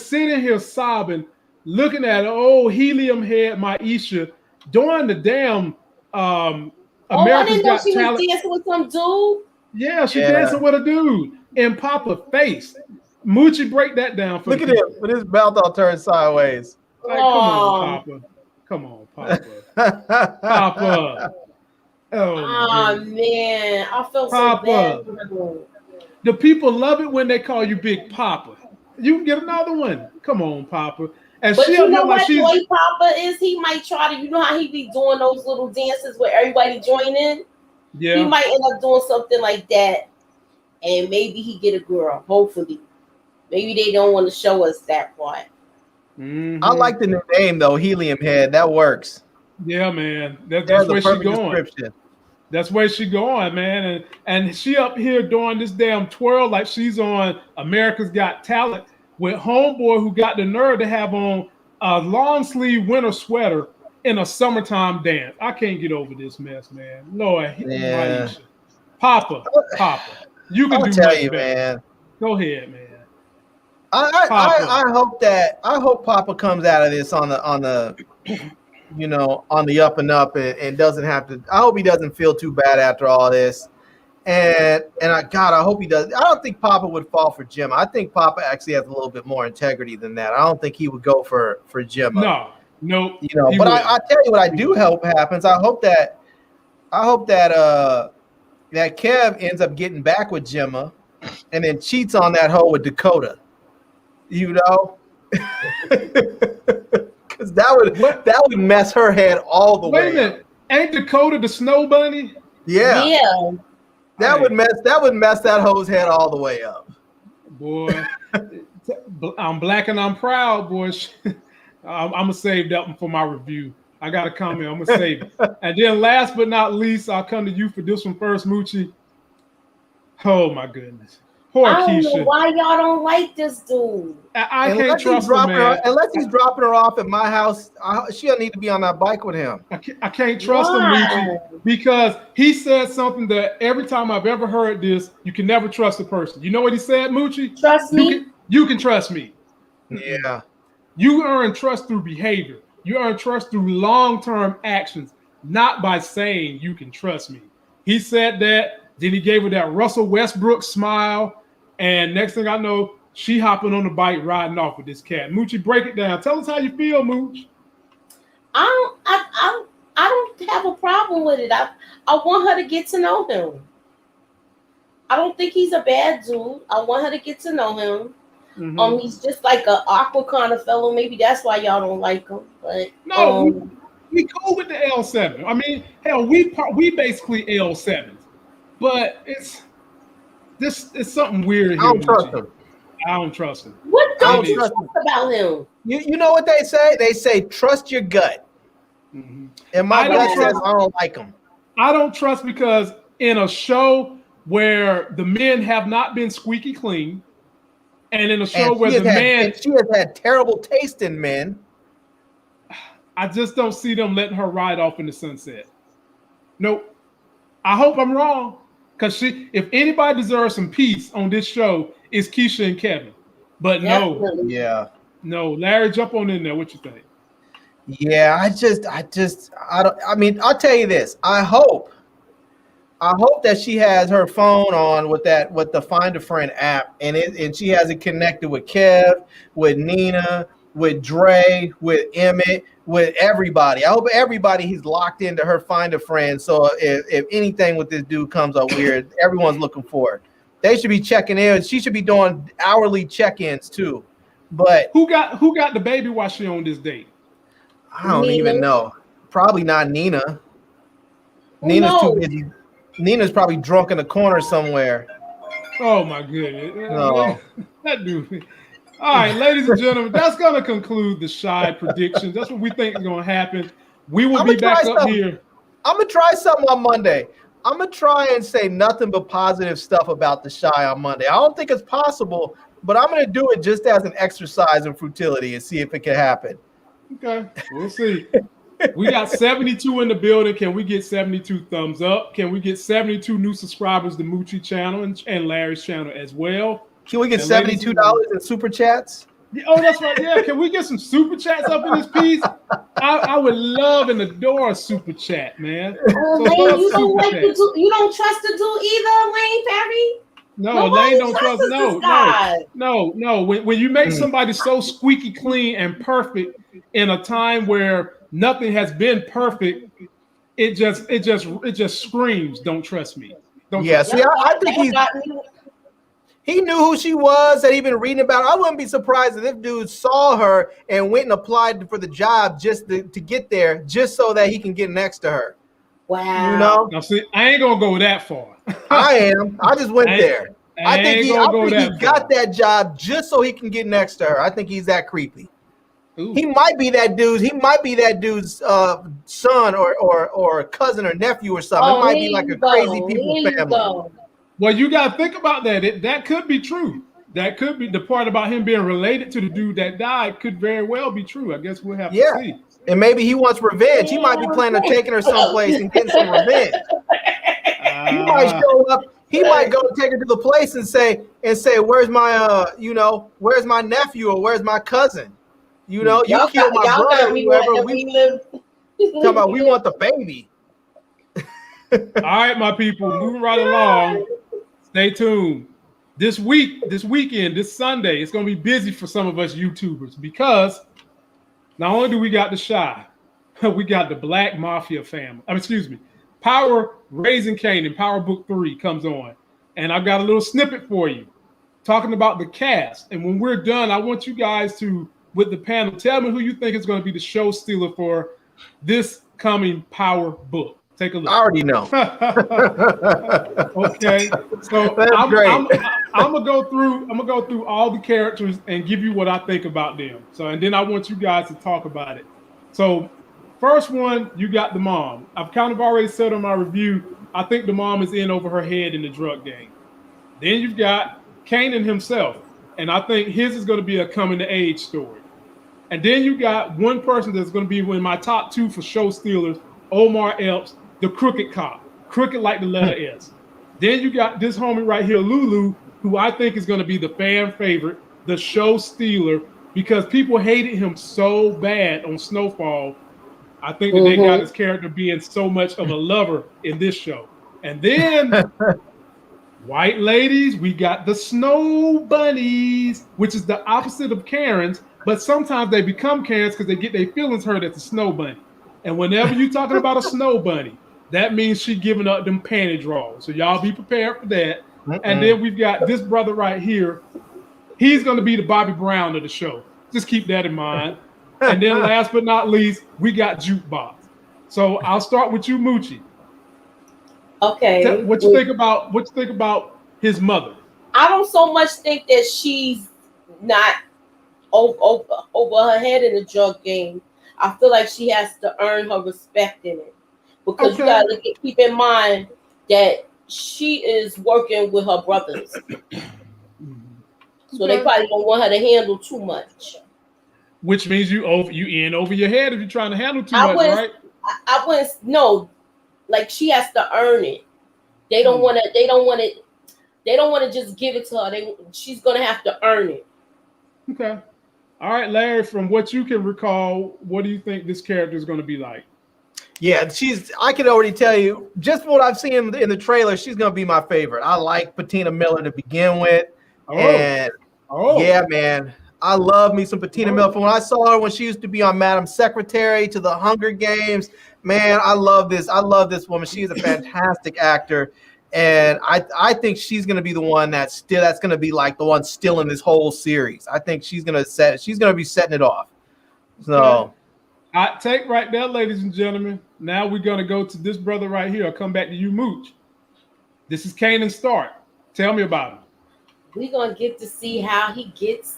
sitting here sobbing, looking at old helium head Maisha doing the damn America's Got she Talent. was dancing with some dude. Yeah, she dancing with a dude in Papa's face. Moochie, break that down for me. Look at him with his mouth all turned sideways. Like, come on, Papa. Come on, Papa. Papa. Oh man, I feel so bad. The people love it when they call you Big Papa. You can get another one. Come on, Papa. And but she you know what like Boy Papa is? He might try to, you know how he be doing those little dances where everybody join in? Yeah. He might end up doing something like that, and maybe he get a girl, hopefully. Maybe they don't want to show us that part. Mm-hmm. I like the new name, though, Helium Head. That works. Yeah, man. That's where she going. That's where she going, man. And she up here doing this damn twirl like she's on America's Got Talent with homeboy who got the nerve to have on a long sleeve winter sweater in a summertime dance. I can't get over this mess, man. Lord, yeah. Papa, you can do tell much you, better. Man. Go ahead, man. I hope Papa comes out of this on the up and up and doesn't have to. I hope he doesn't feel too bad after all this. And I hope he does. I don't think Papa would fall for Gemma. I think Papa actually has a little bit more integrity than that. I don't think he would go for Gemma. No. But I tell you what I do hope happens. I hope that Kev ends up getting back with Gemma and then cheats on that hoe with Dakota. You know? Because that would mess her head all the way. Wait a minute. Ain't Dakota the snow bunny? Yeah. That would mess that hoe's head all the way up. Boy, I'm black and I'm proud, boy. I'm gonna save that one for my review. I got a comment. I'm gonna save it. And then last but not least, I'll come to you for this one first, Moochie. Oh my goodness. Poor I don't Keisha. know why y'all don't like this dude. I can't trust him, man. Unless he's dropping her off at my house, she doesn't need to be on that bike with him. I can't trust him, Moochie, because he said something that every time I've ever heard this, you can never trust a person. You know what he said, Moochie? Trust me. You can trust me. Yeah. You earn trust through behavior. You earn trust through long-term actions, not by saying you can trust me. He said that. Then he gave her that Russell Westbrook smile. And next thing I know, she hopping on the bike, riding off with this cat. Moochie, break it down. Tell us how you feel, Mooch. I don't have a problem with it. I want her to get to know him. I don't think he's a bad dude. I want her to get to know him. Mm-hmm. He's just like an awkward kind of fellow. Maybe that's why y'all don't like him. But no, we cool with the L7. I mean, hell, we basically L7s, but it's something weird here. I don't trust him. I don't trust him. What don't you trust about him? You know what they say? They say trust your gut. Mm-hmm. And my gut says I don't like him. I don't trust because in a show where the men have not been squeaky clean, and in a show where she has had terrible taste in men, I just don't see them letting her ride off in the sunset. Nope. I hope I'm wrong, because if anybody deserves some peace on this show, it's Keisha and Kevin. But Definitely. no, Larry, jump on in there. What you think? Yeah, I don't. I mean, I'll tell you this. I hope that she has her phone on with the Find a Friend app, and she has it connected with Kev, with Nina, with Dre, with Emmett, with everybody. I hope he's locked into her Find a Friend. So if anything with this dude comes up weird, everyone's looking for it. They should be checking in. She should be doing hourly check-ins too. But who got the baby while she on this date? I don't even know. Probably not Nina. Nina's too busy. Nina's probably drunk in the corner somewhere. Oh my goodness. No. That dude. All right, ladies and gentlemen, that's going to conclude the Shy predictions. That's what we think is going to happen. We will be back up here. I'm going to try something on Monday. I'm going to try and say nothing but positive stuff about the Shy on Monday. I don't think it's possible, but I'm going to do it just as an exercise in futility and see if it can happen. Okay, we'll see. We got 72 in the building. Can we get 72 thumbs up? Can we get 72 new subscribers to Moochie Channel and Larry's channel as well? Can we get $72 in super chats? Oh, that's right. Yeah, can we get some super chats up in this piece? I would love and adore a super chat, man. Lane, you don't trust the dude either, Lane Perry? No, Lane don't trust. No. When you make somebody so squeaky clean and perfect in a time where nothing has been perfect, it just screams, "Don't trust me." I think he knew who she was, that he'd been reading about her. I wouldn't be surprised if this dude saw her and went and applied for the job just to get there, just so that he can get next to her. Wow. You know? Now, see, I ain't gonna go that far. I am. I just went there. I think he got that job just so he can get next to her. I think he's that creepy. Ooh. He might be that dude's son or cousin or nephew or something. It might be like a crazy people family. Well, you got to think about that. That could be true. That could be the part about him being related to the dude that died could very well be true. I guess we'll have to see. And maybe he wants revenge. He might be planning on taking her someplace and getting some revenge. He might show up. He might go take her to the place and say, "Where's my where's my nephew or where's my cousin? You killed my brother, whoever. Talking about we want the baby." All right, my people, moving right along. Stay tuned. This weekend, this Sunday, it's going to be busy for some of us YouTubers because not only do we got the Shy, we got the Black Mafia family. Power Raising Canaan, Power Book 3 comes on. And I've got a little snippet for you talking about the cast. And when we're done, I want you guys to, with the panel, tell me who you think is going to be the show stealer for this coming Power Book. Take a look. I already know. Okay, so I'm gonna go through all the characters and give you what I think about them. So, and then I want you guys to talk about it. So, first one, you got the mom. I've kind of already said on my review, I think the mom is in over her head in the drug game. Then you've got Kanan himself, and I think his is going to be a coming to age story. And then you got one person that's going to be in my top 2 for show stealers, Omar Epps, the crooked cop, crooked like the letter S. Then you got this homie right here, Lulu, who I think is going to be the fan favorite, the show stealer, because people hated him so bad on Snowfall. I think that they got his character being so much of a lover in this show. And then White ladies, we got the snow bunnies, which is the opposite of Karens, but sometimes they become Karens because they get their feelings hurt at the snow bunny. And whenever you're talking about a snow bunny, that means she giving up them panty drawers. So y'all be prepared for that. And then we've got this brother right here. He's going to be the Bobby Brown of the show. Just keep that in mind. And then last but not least, we got Jukebox. So I'll start with you, Moochie. Okay. What you think about his mother? I don't so much think that she's not over her head in the drug game. I feel like she has to earn her respect in it. Because you gotta keep in mind that she is working with her brothers. So they probably don't want her to handle too much. Which means you in over your head if you're trying to handle too much, right? I wouldn't. No, like she has to earn it. They don't want to. They don't want it. They don't want to just give it to her. She's gonna have to earn it. Okay. All right, Larry. From what you can recall, what do you think this character is going to be like? Yeah, I can already tell you just what I've seen in the trailer. She's gonna be my favorite. I like Patina Miller to begin with, yeah, man. I love me some Patina Miller. From when I saw her when she used to be on Madam Secretary to the Hunger Games, man, I love this. I love this woman. She is a fantastic actor, and I think she's going to be the one that's going to be like the one still in this whole series. I think she's going to be setting it off. So, hot take right there, ladies and gentlemen. Now we're going to go to this brother right here. I'll come back to you, Mooch. This is Kanan Stark. Tell me about him. We're going to get to see how he gets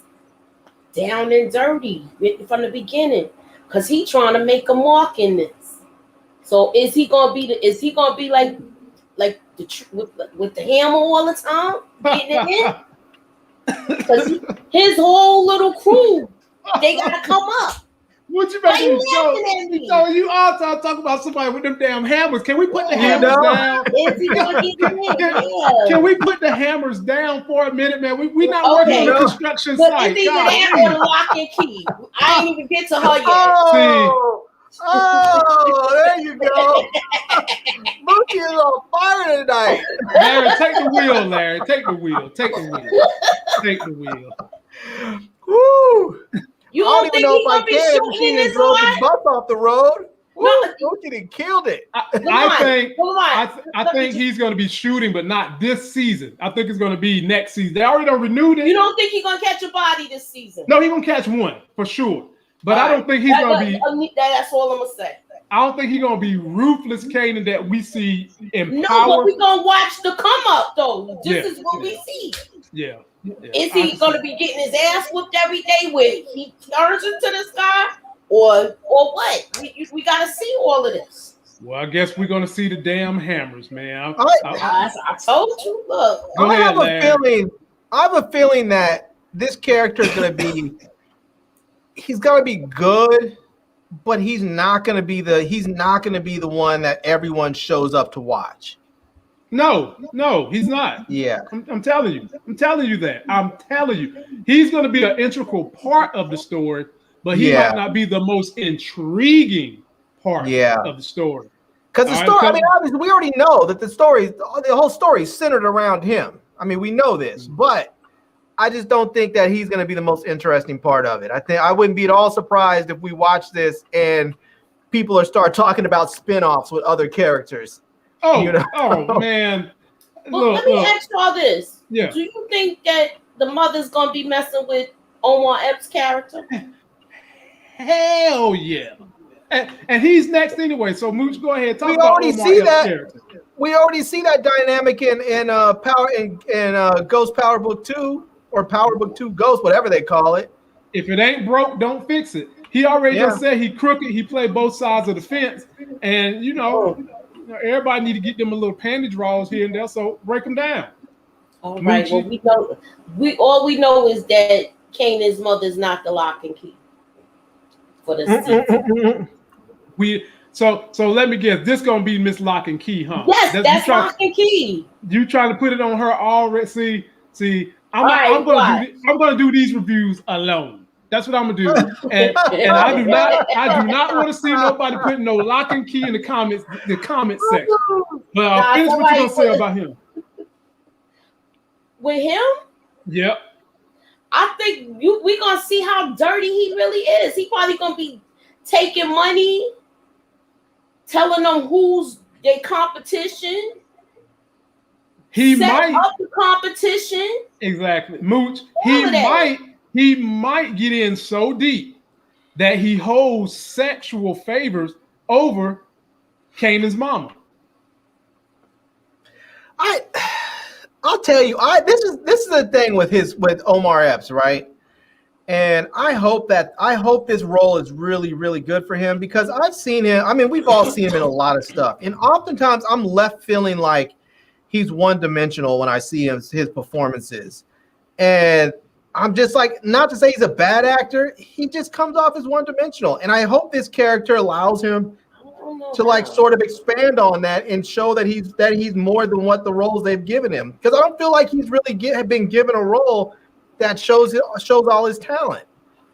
down and dirty from the beginning, because he's trying to make a mark in this. So is he gonna be like with the hammer all the time getting it in? Because his whole little crew, they gotta come up. What you making so you all talk about somebody with them damn hammers. Can we put the hammers down? Is he gonna get Can we put the hammers down for a minute, man? We not working on a construction site. It's either that or Lock and Key. I ain't even get to her yet. Oh, there you go. Moochie is on fire tonight. Larry, take the wheel, Larry. Take the wheel. Take the wheel. Take the wheel. Woo! You don't think he's gonna be shooting in this drove the bus off the road? No, Moochie done killed it. I think he's going to be shooting, but not this season. I think it's going to be next season. They already done renewed it. You don't think he's going to catch a body this season? No, he's going to catch one for sure. But I don't think he's going to be. That's all I'm going to say. I don't think he's going to be ruthless Kanan that we see in No, Power. but we're going to watch the come up, though. This is what we see. Yeah. Is he going to be getting his ass whooped every day where he turns into the sky? Or what? We got to see all of this. Well, I guess we're going to see the damn hammers, man. I told you. Look. I have a feeling that this character is going to be he's going to be good, but he's not going to be the one that everyone shows up to watch. No, he's not. Yeah. I'm telling you. I'm telling you. He's going to be an integral part of the story, but he might not be the most intriguing part of the story. Because the story, I mean, obviously, we already know that the whole story is centered around him. I mean, we know this, but I just don't think that he's going to be the most interesting part of it. I wouldn't be at all surprised if we watch this and people start talking about spinoffs with other characters. Oh, man. Well, let me ask y'all this. Yeah. Do you think that the mother's going to be messing with Omar Epps' character? Hell yeah. And he's next anyway. So Mooch, go ahead. We already see that dynamic in Power in Ghost Power Book 2 or Power Book 2 Ghost, whatever they call it. If it ain't broke, don't fix it. He already just said he crooked. He played both sides of the fence, and everybody need to get them a little panty draws here and there. So break them down. All right. Well, we know is that Kanan's mother's not the Lock and Key for the season. So let me guess. This gonna be Miss Lock and Key, huh? Yes, that's Lock and Key. You trying to put it on her already? See. I'm gonna do these reviews alone. That's what I'm gonna do. And I do not want to see nobody putting no Lock and Key in the comment section. But finish what you gonna say about him. with him. Yep. I think we gonna see how dirty he really is. He probably gonna be taking money, telling them who's their competition. He set might up the competition. Exactly. Mooch, he might get in so deep that he holds sexual favors over Kanan's mama. I'll tell you, this is the thing with Omar Epps, right? And I hope this role is really, really good for him because I've seen him. I mean, we've all seen him in a lot of stuff, and oftentimes I'm left feeling like he's one-dimensional when I see his performances, and I'm just like, not to say he's a bad actor, he just comes off as one-dimensional, and I hope this character allows him to like sort of expand on that and show that he's more than what the roles they've given him. Because I don't feel like he's really been given a role that shows all his talent.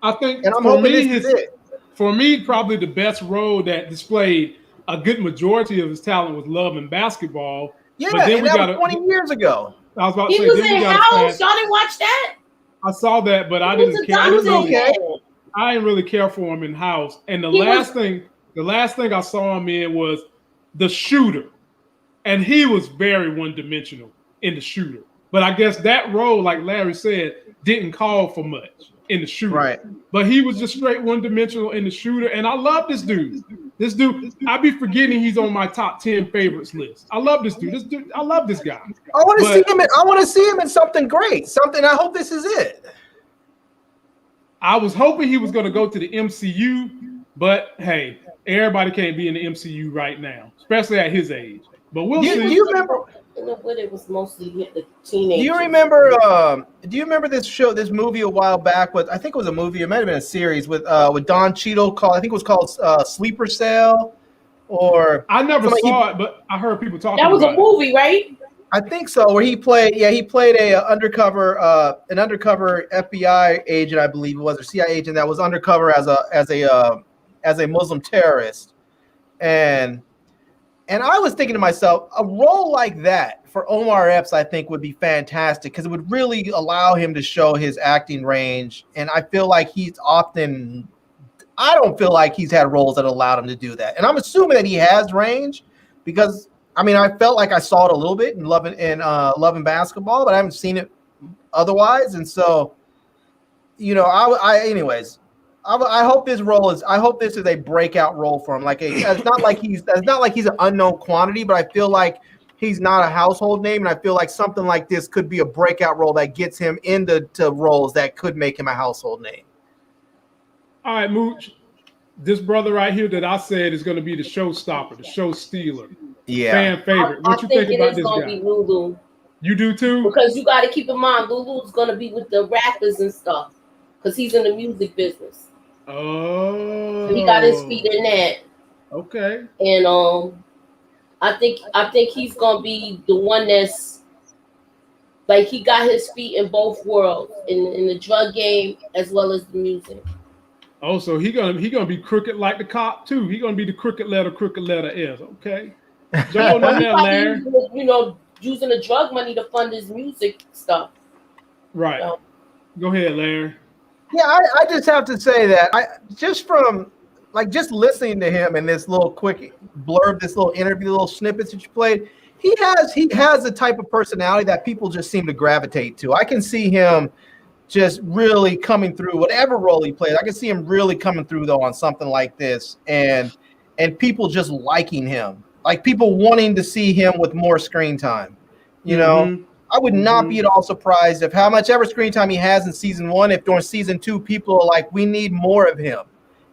I think, and I'm hoping this is it. For me, probably the best role that displayed a good majority of his talent was Love and Basketball. Yeah, but then that was 20 years ago. I was about to say, he was in House. Y'all didn't watch that? I saw that, but I didn't care. I didn't really care for him in House. And the last thing I saw him in was The Shooter. And he was very one-dimensional in The Shooter. But I guess that role, like Larry said, didn't call for much in The Shooter. Right. But he was just straight one-dimensional in The Shooter. And I love this dude. This dude, I be forgetting he's on my top 10 favorites list. I love this dude. I love this guy. I want to see him in something great. I hope this is it. I was hoping he was going to go to the MCU, but hey, everybody can't be in the MCU right now, especially at his age. But we'll see. Do you remember? It was mostly the teenagers. Do you remember this movie a while back? I think it was a movie. It might have been a series with Don Cheadle called. I think it was called Sleeper Cell. Or I never saw it, but I heard people talking. That was a movie, right? I think so. Where he played an undercover FBI agent, I believe it was, or CIA agent that was undercover as a Muslim terrorist, and I was thinking to myself, a role like that for Omar Epps, I think, would be fantastic because it would really allow him to show his acting range. And I feel like I don't feel like he's had roles that allowed him to do that. And I'm assuming that he has range because, I mean, I felt like I saw it a little bit in Love and Basketball, but I haven't seen it otherwise. And so, anyways. I hope this is a breakout role for him. It's not like he's an unknown quantity, but I feel like he's not a household name, and I feel like something like this could be a breakout role that gets him into roles that could make him a household name. All right, Mooch. This brother right here that I said is going to be the showstopper, the show stealer. Yeah. Fan favorite. What you think about this guy? Be Lulu. You do too? Because you got to keep in mind, Lulu's going to be with the rappers and stuff because he's in the music business. Oh, so he got his feet in that. Okay. And I think he's gonna be the one that's like he got his feet in both worlds, in the drug game as well as the music. Oh, so he gonna be crooked like the cop too. He gonna be the crooked letter S. Okay. Jump on there, Larry. Using the drug money to fund his music stuff. Right. So. Go ahead, Larry. Yeah, I just have to say that just listening to him in this little quick blurb, this little interview, little snippets that you played, he has the type of personality that people just seem to gravitate to. I can see him just really coming through whatever role he plays. I can see him really coming through though on something like this, and people just liking him, like people wanting to see him with more screen time. You know. I would not be at all surprised if how much ever screen time he has in season 1, if during season 2 people are like, we need more of him,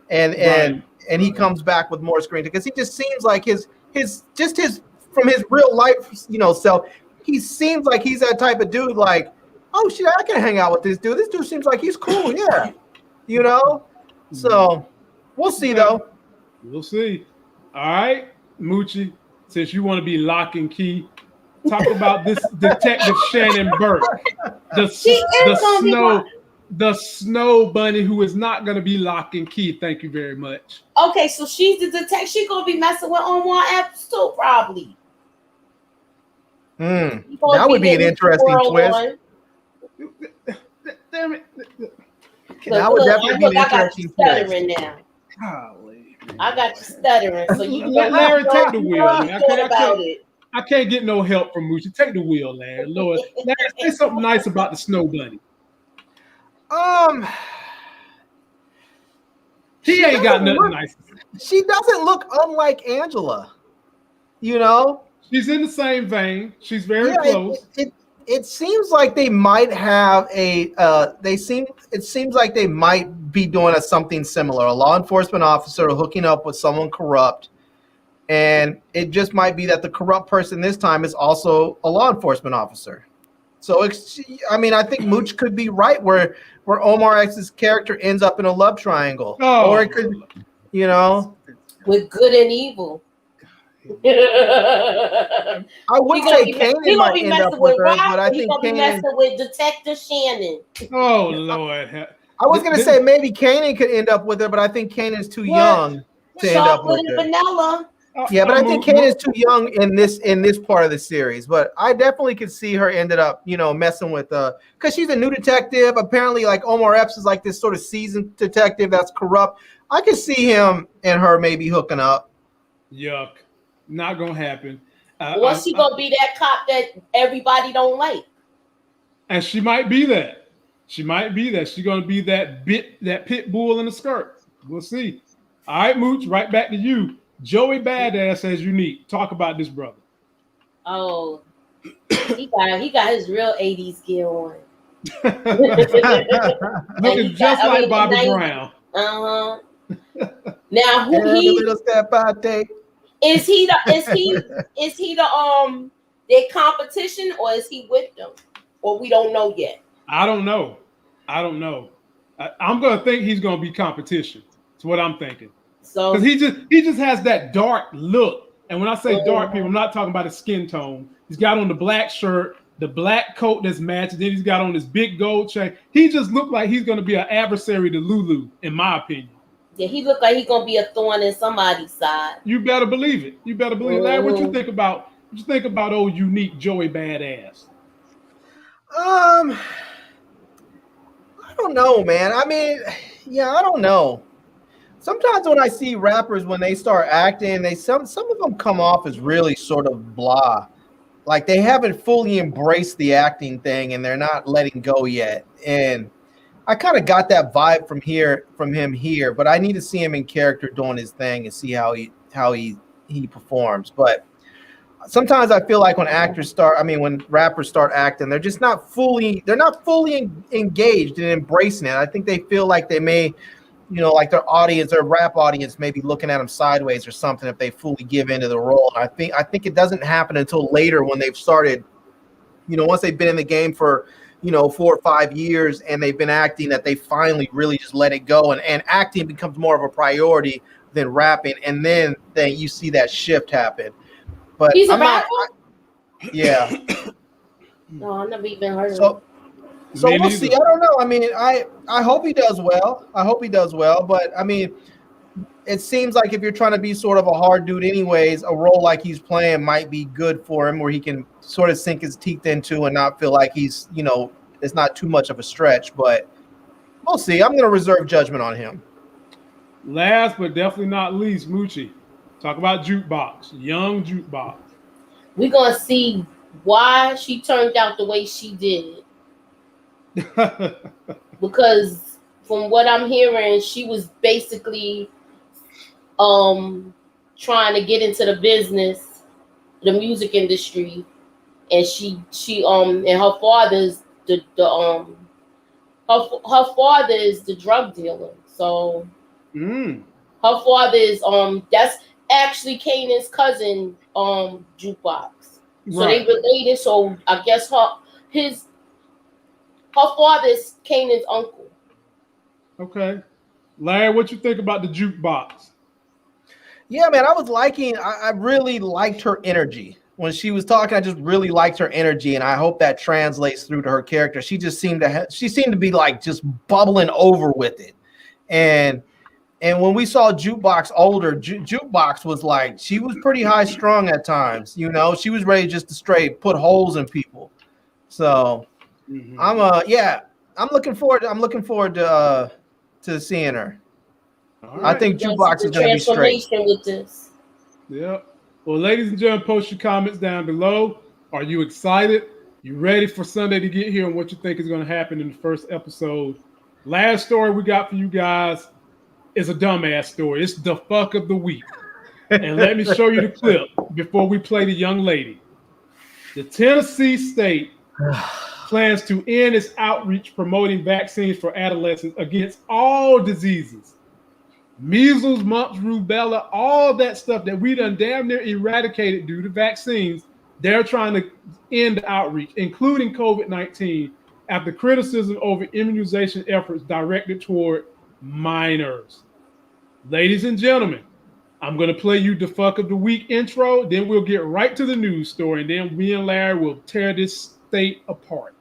and he comes back with more screen time because he just seems like his from his real life self, he seems like he's that type of dude. Like, oh shit, I can hang out with this dude. This dude seems like he's cool, yeah, So we'll see though. We'll see. All right, Moochie, since you want to be lock and key. Talk about this Detective Shannon Burke, the snow bunny who is not going to be lock and key. Thank you very much. Okay, so she's the detective. She's going to be messing with Omar Epps too, probably. That would be an interesting twist. Damn it. That would definitely be an interesting twist. Now. Golly. I got you stuttering, so you Let Larry take the wheel, man. I can't get no help from Moochie. Take the wheel, Larry. Lord, Larry, say something nice about the snow bunny. He ain't got nothing nice. She doesn't look unlike Angela. You know, she's in the same vein. She's very close. It seems like they might have a. It seems like they might be doing something similar. A law enforcement officer hooking up with someone corrupt, and it just might be that the corrupt person this time is also a law enforcement officer. So I think Mooch could be right where Omar X's character ends up in a love triangle, or it could, with good and evil. I would say Kanan might end up with her, but I think Kanan messing with Detective Shannon. Oh Lord! I was gonna say maybe Kanan could end up with her, but I think Kanan's too young to end up with her. Vanilla. Yeah, but I think Kanan's too young in this part of the series. But I definitely could see her ended up, messing with because she's a new detective. Apparently, like Omar Epps is like this sort of seasoned detective that's corrupt. I could see him and her maybe hooking up. Yuck. Not gonna happen. What's she gonna be that cop that everybody don't like? And she might be that. She's gonna be that pit bull in the skirt. We'll see. All right, Mooch, right back to you. Joey Badass as unique. Talk about this brother. Oh, he got his real 80s gear on. Looking just like Bobby Brown. Now who he little step by day. Is he the their competition, or is he with them? Or we don't know yet. I don't know. I'm gonna think he's gonna be competition. That's what I'm thinking. So because he just has that dark look. And when I say dark, people, I'm not talking about his skin tone. He's got on the black shirt, the black coat that's matched, and then he's got on this big gold chain. He just looked like he's gonna be an adversary to Lulu, in my opinion. Yeah, he looked like he's gonna be a thorn in somebody's side. You better believe it. Larry, what you think about old unique Joey Badass? I don't know, man. I mean, I don't know. Sometimes when I see rappers, when they start acting, some of them come off as really sort of blah. Like they haven't fully embraced the acting thing and they're not letting go yet. And I kind of got that vibe from him here, but I need to see him in character doing his thing and see how he performs. But sometimes I feel like when rappers start acting, they're just not fully engaged in embracing it. I think they feel like they may, like their rap audience may be looking at them sideways or something if they fully give into the role. I think it doesn't happen until later when they've started, once they've been in the game for 4 or 5 years and they've been acting, that they finally really just let it go and acting becomes more of a priority than rapping, and then you see that shift happen. But he's a rapper? Yeah. No, I've never even heard of him. So we'll see. I don't know. I mean, I hope he does well. But I mean, it seems like if you're trying to be sort of a hard dude anyways, a role like he's playing might be good for him, where he can sort of sink his teeth into and not feel like he's, it's not too much of a stretch. But we'll see. I'm going to reserve judgment on him. Last but definitely not least, Moochie. Talk about Jukebox, young Jukebox. We're going to see why she turned out the way she did. Because from what I'm hearing, she was basically trying to get into the business, the music industry, and she and her father's her father is the drug dealer. So her father is that's actually Kanan's cousin, Jukebox. So they related. So I guess her father is Kanan's uncle. Okay. Larry, what you think about the Jukebox? Yeah, man, I really liked her energy. When she was talking, I just really liked her energy, and I hope that translates through to her character. She just seemed to be like just bubbling over with it. And And when we saw Jukebox older, Jukebox was like, she was pretty high strung at times. You know, she was ready just to straight put holes in people. So I'm looking forward. I'm looking forward to seeing her. Right. I think Jukebox is going to be straight. With this. Yep. Well, ladies and gentlemen, post your comments down below. Are you excited? You ready for Sunday to get here and what you think is going to happen in the first episode? Last story we got for you guys is a dumbass story. It's the fuck of the week. And let me show you the clip before we play the young lady. The Tennessee state plans to end its outreach promoting vaccines for adolescents against all diseases. Measles, mumps, rubella, all that stuff that we done damn near eradicated due to vaccines. They're trying to end the outreach, including COVID-19, after criticism over immunization efforts directed toward minors. Ladies and gentlemen, I'm going to play you the fuck of the week intro. Then we'll get right to the news story. And then me and Larry will tear this state apart.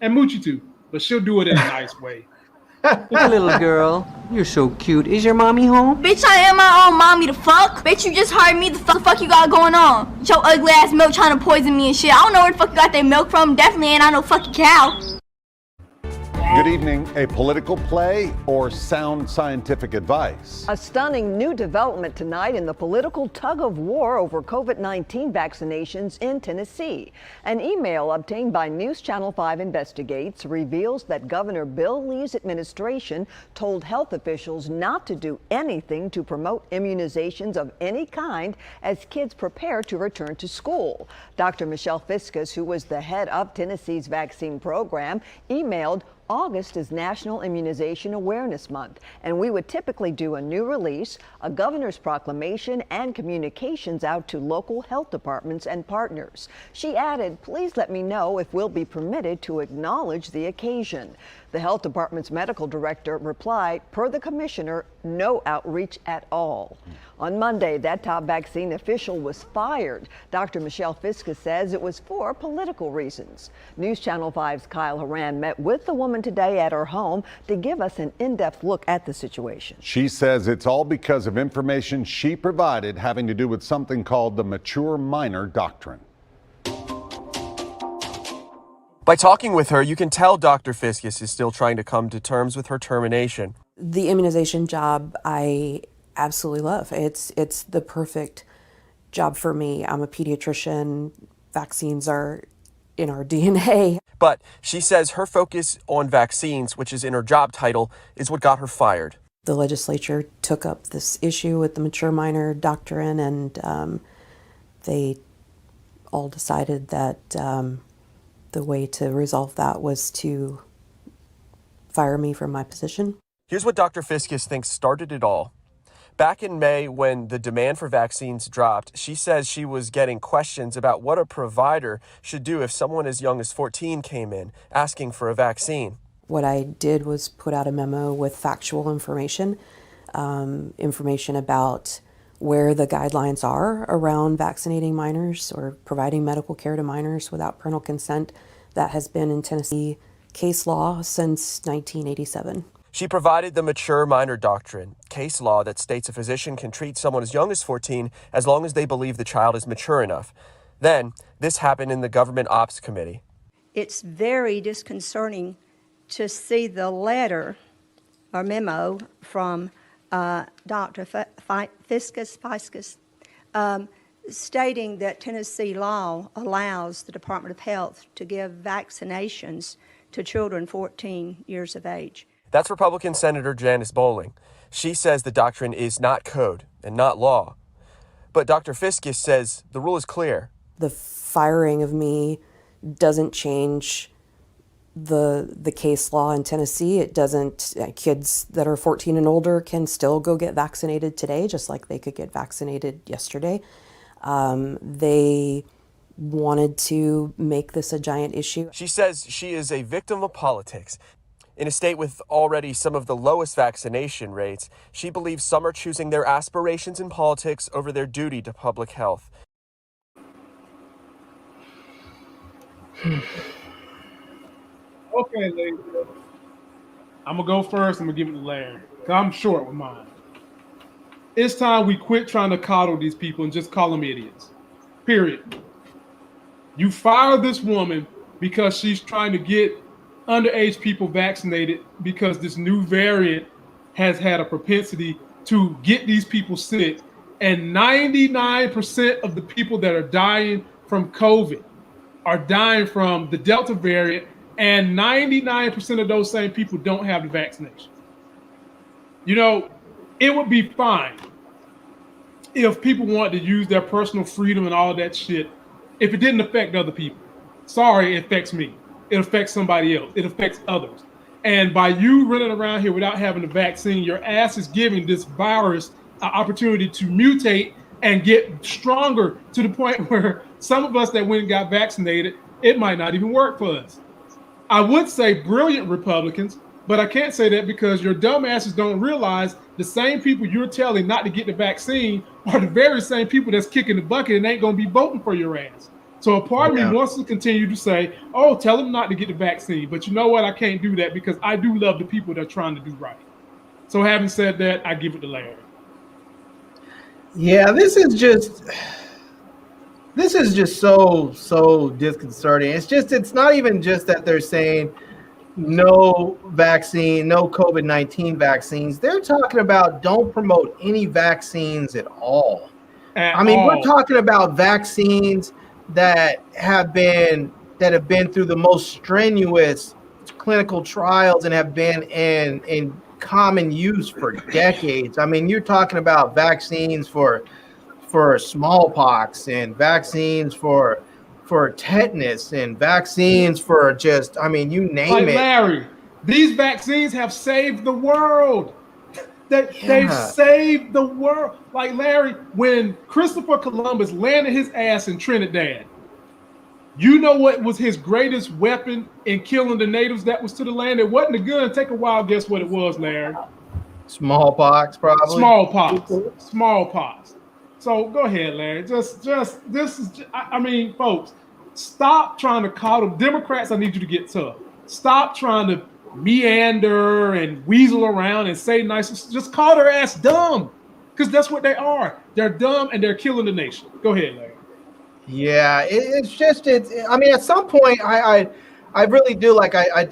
And Moochie too, but she'll do it in a nice way. Little girl, you're so cute. Is your mommy home? Bitch, I am my own mommy, the fuck? Bitch, you just hired me, the fuck you got going on? Your ugly ass milk trying to poison me and shit. I don't know where the fuck you got that milk from. Definitely ain't I no fucking cow. Good evening. A political play or sound scientific advice? A stunning new development tonight in the political tug of war over COVID-19 vaccinations in Tennessee. An email obtained by News Channel 5 Investigates reveals that Governor Bill Lee's administration told health officials not to do anything to promote immunizations of any kind as kids prepare to return to school. Dr. Michelle Fiscus, who was the head of Tennessee's vaccine program, emailed, August is National Immunization Awareness Month, and we would typically do a new release, a governor's proclamation, and communications out to local health departments and partners. She added, please let me know if we'll be permitted to acknowledge the occasion. The health department's medical director replied, per the commissioner, no outreach at all. On Monday, that top vaccine official was fired. Dr. Michelle Fiscus says it was for political reasons. News Channel 5's Kyle Horan met with the woman today at her home to give us an in-depth look at the situation. She says it's all because of information she provided having to do with something called the mature minor doctrine. By talking with her, you can tell Dr. Fiscus is still trying to come to terms with her termination. The immunization job I absolutely love. It's the perfect job for me. I'm a pediatrician. Vaccines are in our DNA. But she says her focus on vaccines, which is in her job title, is what got her fired. The legislature took up this issue with the mature minor doctrine, and they all decided that the way to resolve that was to fire me from my position. Here's what Dr. Fiscus thinks started it all. Back in May, when the demand for vaccines dropped, she says she was getting questions about what a provider should do if someone as young as 14 came in asking for a vaccine. What I did was put out a memo with factual information, information about where the guidelines are around vaccinating minors or providing medical care to minors without parental consent. That has been in Tennessee case law since 1987. She provided the mature minor doctrine, case law that states a physician can treat someone as young as 14 as long as they believe the child is mature enough. Then, this happened in the Government Ops Committee. It's very disconcerting to see the letter or memo from Dr. Fiscus, stating that Tennessee law allows the Department of Health to give vaccinations to children 14 years of age. That's Republican Senator Janice Bowling. She says the doctrine is not code and not law. But Dr. Fiscus says the rule is clear. The firing of me doesn't change the case law in Tennessee. It doesn't, kids that are 14 and older can still go get vaccinated today, just like they could get vaccinated yesterday. They wanted to make this a giant issue. She says she is a victim of politics. In a state with already some of the lowest vaccination rates, she believes some are choosing their aspirations in politics over their duty to public health. Okay, ladies. I'm going to go first. I'm going to give it to Larry, because I'm short with mine. it's time we quit trying to coddle these people and just call them idiots. Period. You fire this woman because she's trying to get underage people vaccinated because this new variant has had a propensity to get these people sick. And 99% of the people that are dying from COVID are dying from the Delta variant, and 99% of those same people don't have the vaccination. You know, it would be fine if people wanted to use their personal freedom and all of that shit if it didn't affect other people. Sorry, it affects me. It affects somebody else. It affects others. And by you running around here without having the vaccine, your ass is giving this virus an opportunity to mutate and get stronger to the point where some of us that went and got vaccinated, it might not even work for us. I would say brilliant Republicans, but I can't say that because your dumbasses don't realize the same people you're telling not to get the vaccine are the very same people that's kicking the bucket and ain't going to be voting for your ass. So a part of me wants to continue to say, oh, tell them not to get the vaccine. But you know what? I can't do that because I do love the people that are trying to do right. So having said that, I give it to Larry. Yeah, this is just so disconcerting. It's not even just that they're saying no vaccine, no COVID-19 vaccines. They're talking about don't promote any vaccines at all. We're talking about vaccines that have been through the most strenuous clinical trials and have been in common use for decades. I mean, you're talking about vaccines for smallpox and vaccines for tetanus and vaccines for just, I mean, you name it. Larry, these vaccines have saved the world. They've saved the world. Like Larry, when Christopher Columbus landed his ass in Trinidad, you know what was his greatest weapon in killing the natives that was to the land? It wasn't a gun. Take a wild guess what it was, Larry. Smallpox, probably. Smallpox. So go ahead, Larry. I mean, folks, stop trying to coddle. Democrats, I need you to get tough. Stop trying to meander and weasel around and say nice. Just call their ass dumb, because that's what they are. They're dumb and they're killing the nation. Go ahead, Larry. Yeah, I mean, at some point, I really do, like, I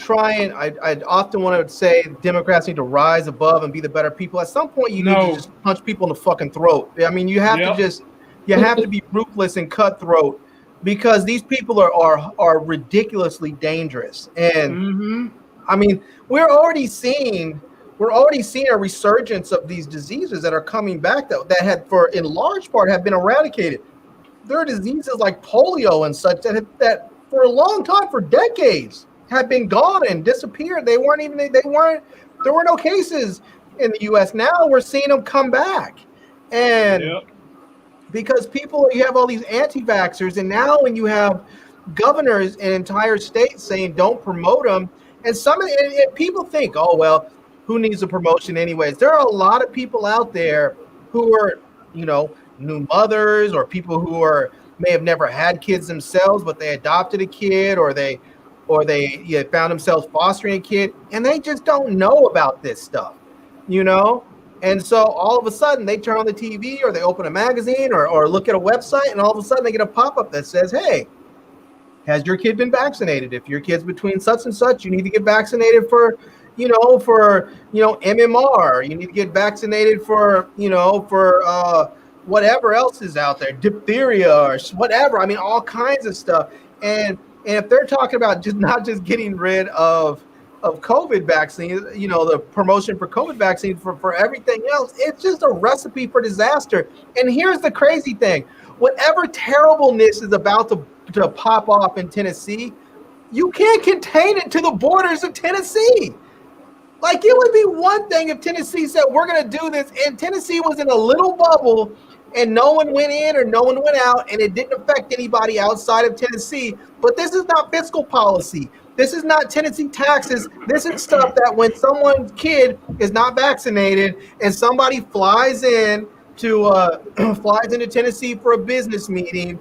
often want to say Democrats need to rise above and be the better people. At some point, you need to just punch people in the fucking throat. I mean, you have to be ruthless and cutthroat, because these people are ridiculously dangerous. And I mean, we're already seeing a resurgence of these diseases that are coming back that in large part have been eradicated. There are diseases like polio and such that for a long time, for decades, had been gone and disappeared. There were no cases in the U.S. Now we're seeing them come back. And because you have all these anti-vaxxers, and now when you have governors in entire states saying don't promote them, and people think, oh, well, who needs a promotion anyways? There are a lot of people out there who are, new mothers, or people who may have never had kids themselves, but they adopted a kid, or they found themselves fostering a kid, and they just don't know about this stuff, And so all of a sudden they turn on the TV, or they open a magazine, or look at a website, and all of a sudden they get a pop-up that says, hey, has your kid been vaccinated? If your kid's between such and such, you need to get vaccinated for MMR. You need to get vaccinated for whatever else is out there, diphtheria or whatever. I mean, all kinds of stuff. And if they're talking about not just getting rid of COVID vaccines, the promotion for COVID vaccines for everything else, it's just a recipe for disaster. And here's the crazy thing. Whatever terribleness is about to pop off in Tennessee, you can't contain it to the borders of Tennessee. Like, it would be one thing if Tennessee said, we're going to do this, and Tennessee was in a little bubble, and no one went in or no one went out, and it didn't affect anybody outside of Tennessee. But this is not fiscal policy. This is not Tennessee taxes. This is stuff that when someone's kid is not vaccinated and somebody flies into Tennessee for a business meeting,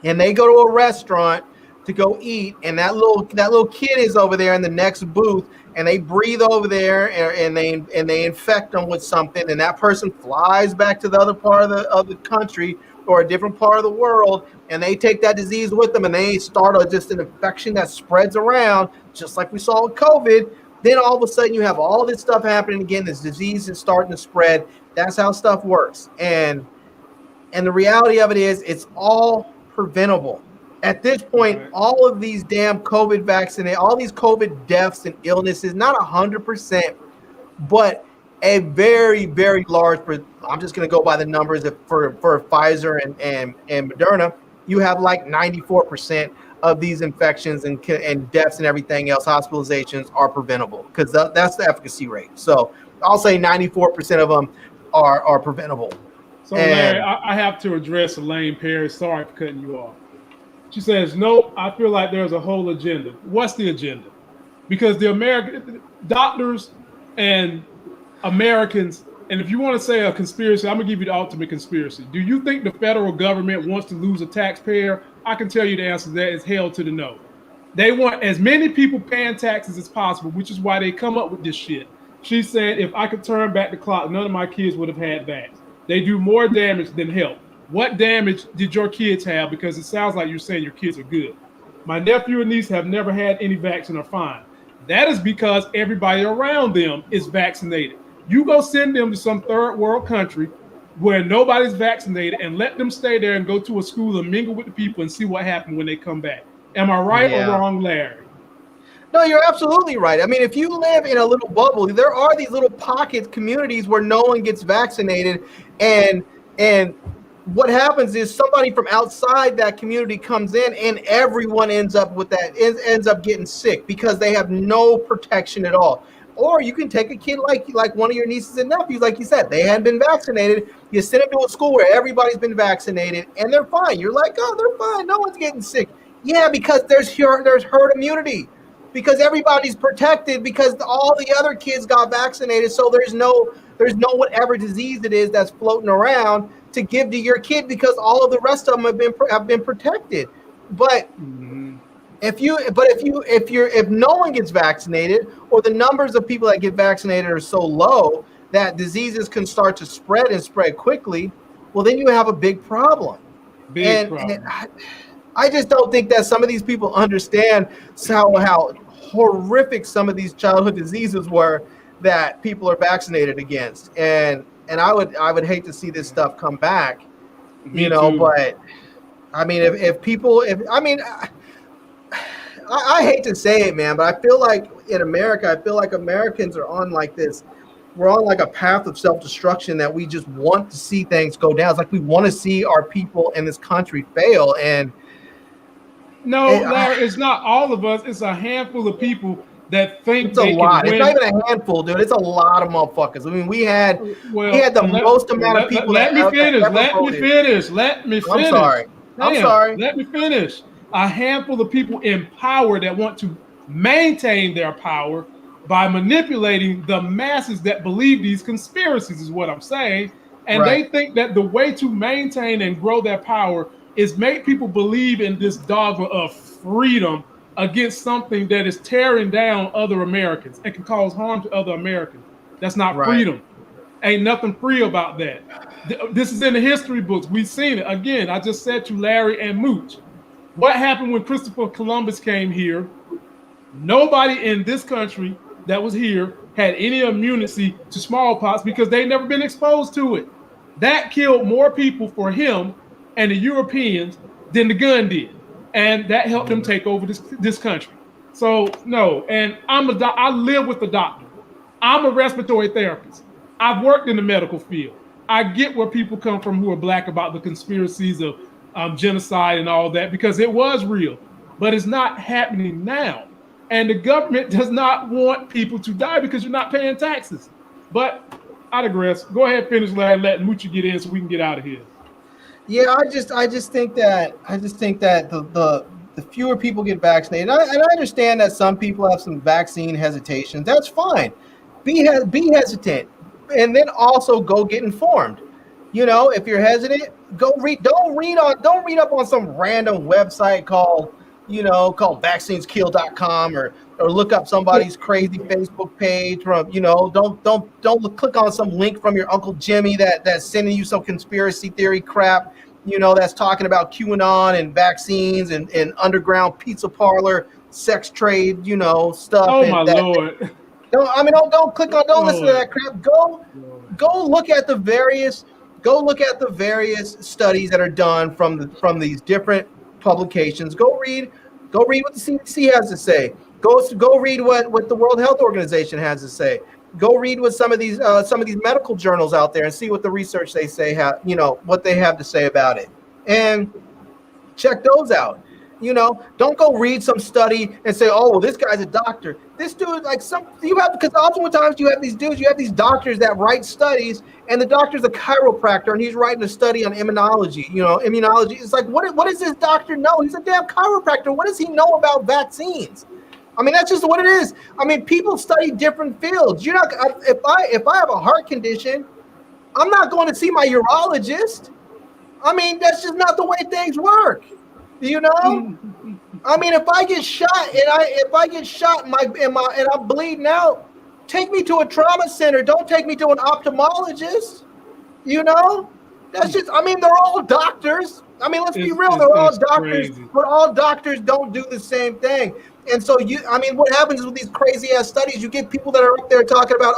and they go to a restaurant to go eat, and that little kid is over there in the next booth, and they breathe over there, and they infect them with something, and that person flies back to the other part of the country or a different part of the world, and they take that disease with them, and they start just an infection that spreads around, just like we saw with COVID. Then all of a sudden you have all this stuff happening again. This disease is starting to spread. That's how stuff works, and the reality of it is, it's all preventable. At this point, all of these damn COVID vaccinated, all these COVID deaths and illnesses, not 100%, but a very, very large, I'm just going to go by the numbers for Pfizer and Moderna, you have like 94% of these infections and deaths and everything else, hospitalizations, are preventable, because that's the efficacy rate. So I'll say 94% of them are preventable. So Larry, I have to address Elaine Perry. Sorry for cutting you off. She says, nope, I feel like there's a whole agenda. What's the agenda? Because the American doctors and Americans, and if you want to say a conspiracy, I'm going to give you the ultimate conspiracy. Do you think the federal government wants to lose a taxpayer? I can tell you the answer to that is hell to the no. They want as many people paying taxes as possible, which is why they come up with this shit. She said, if I could turn back the clock, none of my kids would have had vax. They do more damage than help. What damage did your kids have? Because it sounds like you're saying your kids are good. My nephew and niece have never had any vaccine or fine. That is because everybody around them is vaccinated. You go send them to some third world country where nobody's vaccinated and let them stay there and go to a school and mingle with the people and see what happens when they come back. Am I right or wrong, Larry? No, you're absolutely right. I mean, if you live in a little bubble, there are these little pockets, communities where no one gets vaccinated, and what happens is somebody from outside that community comes in, and everyone ends up getting sick because they have no protection at all. Or you can take a kid like one of your nieces and nephews, like you said, they hadn't been vaccinated. You send them to a school where everybody's been vaccinated, and they're fine. You're like, oh, they're fine. No one's getting sick. Yeah, because there's herd immunity. Because everybody's protected, because all the other kids got vaccinated, so there's no whatever disease it is that's floating around to give to your kid, because all of the rest of them have been protected. But if no one gets vaccinated, or the numbers of people that get vaccinated are so low that diseases can start to spread and spread quickly, well, then you have a big problem. And I just don't think that some of these people understand how horrific some of these childhood diseases were that people are vaccinated against. And I would hate to see this stuff come back, Me too. but I mean, I hate to say it, man, but I feel like in America, Americans are on like this. We're on like a path of self-destruction that we just want to see things go down. It's like we want to see our people in this country fail. And no, Larry, it's not all of us. It's a handful of people that think it's a lot. It's not even a handful, dude. It's a lot of motherfuckers. I mean, we had the most amount of people. Let me finish. I'm sorry. Let me finish. A handful of people in power that want to maintain their power by manipulating the masses that believe these conspiracies is what I'm saying. And they think that the way to maintain and grow their power is make people believe in this dogma of freedom against something that is tearing down other Americans and can cause harm to other Americans. That's not freedom. Ain't nothing free about that. This is in the history books. We've seen it. Again, I just said to Larry and Mooch, what happened when Christopher Columbus came here? Nobody in this country that was here had any immunity to smallpox because they'd never been exposed to it. That killed more people for him and the Europeans than the gun did. And that helped them take over this country. So no, and I live with the doctor. I'm a respiratory therapist. I've worked in the medical field. I get where people come from who are black about the conspiracies of genocide and all that, because it was real, but it's not happening now. And the government does not want people to die because you're not paying taxes. But I digress. Go ahead, finish, Larry. Let Moochie get in so we can get out of here. Yeah, I just think that the fewer people get vaccinated, and I understand that some people have some vaccine hesitations. That's fine. Be hesitant, and then also go get informed. You know, if you're hesitant, go read. Don't read up on some random website called called vaccineskill.com or look up somebody's crazy Facebook page from, don't click on some link from your Uncle Jimmy that's sending you some conspiracy theory crap, that's talking about QAnon and vaccines and underground pizza parlor, sex trade, stuff. Oh my Lord. Don't click on, don't listen to that crap. Go look at the various studies that are done from these different publications. Go read what the CDC has to say. Go read what the World Health Organization has to say. Go read what some of these medical journals out there and see what the research they say what they have to say about it, and check those out. Don't go read some study and say, oh, well, this guy's a doctor. This dude, because oftentimes you have these doctors that write studies, and the doctor's a chiropractor and he's writing a study on immunology. Immunology. It's like, what does this doctor know? He's a damn chiropractor. What does he know about vaccines? That's just what it is. People study different fields. You're not. If I have a heart condition, I'm not going to see my urologist. That's just not the way things work. If I get shot and I'm bleeding out, take me to a trauma center. Don't take me to an ophthalmologist. That's just. They're all doctors. Let's be real. They're all doctors, crazy. But all doctors don't do the same thing. And so what happens with these crazy ass studies? You get people that are up there talking about,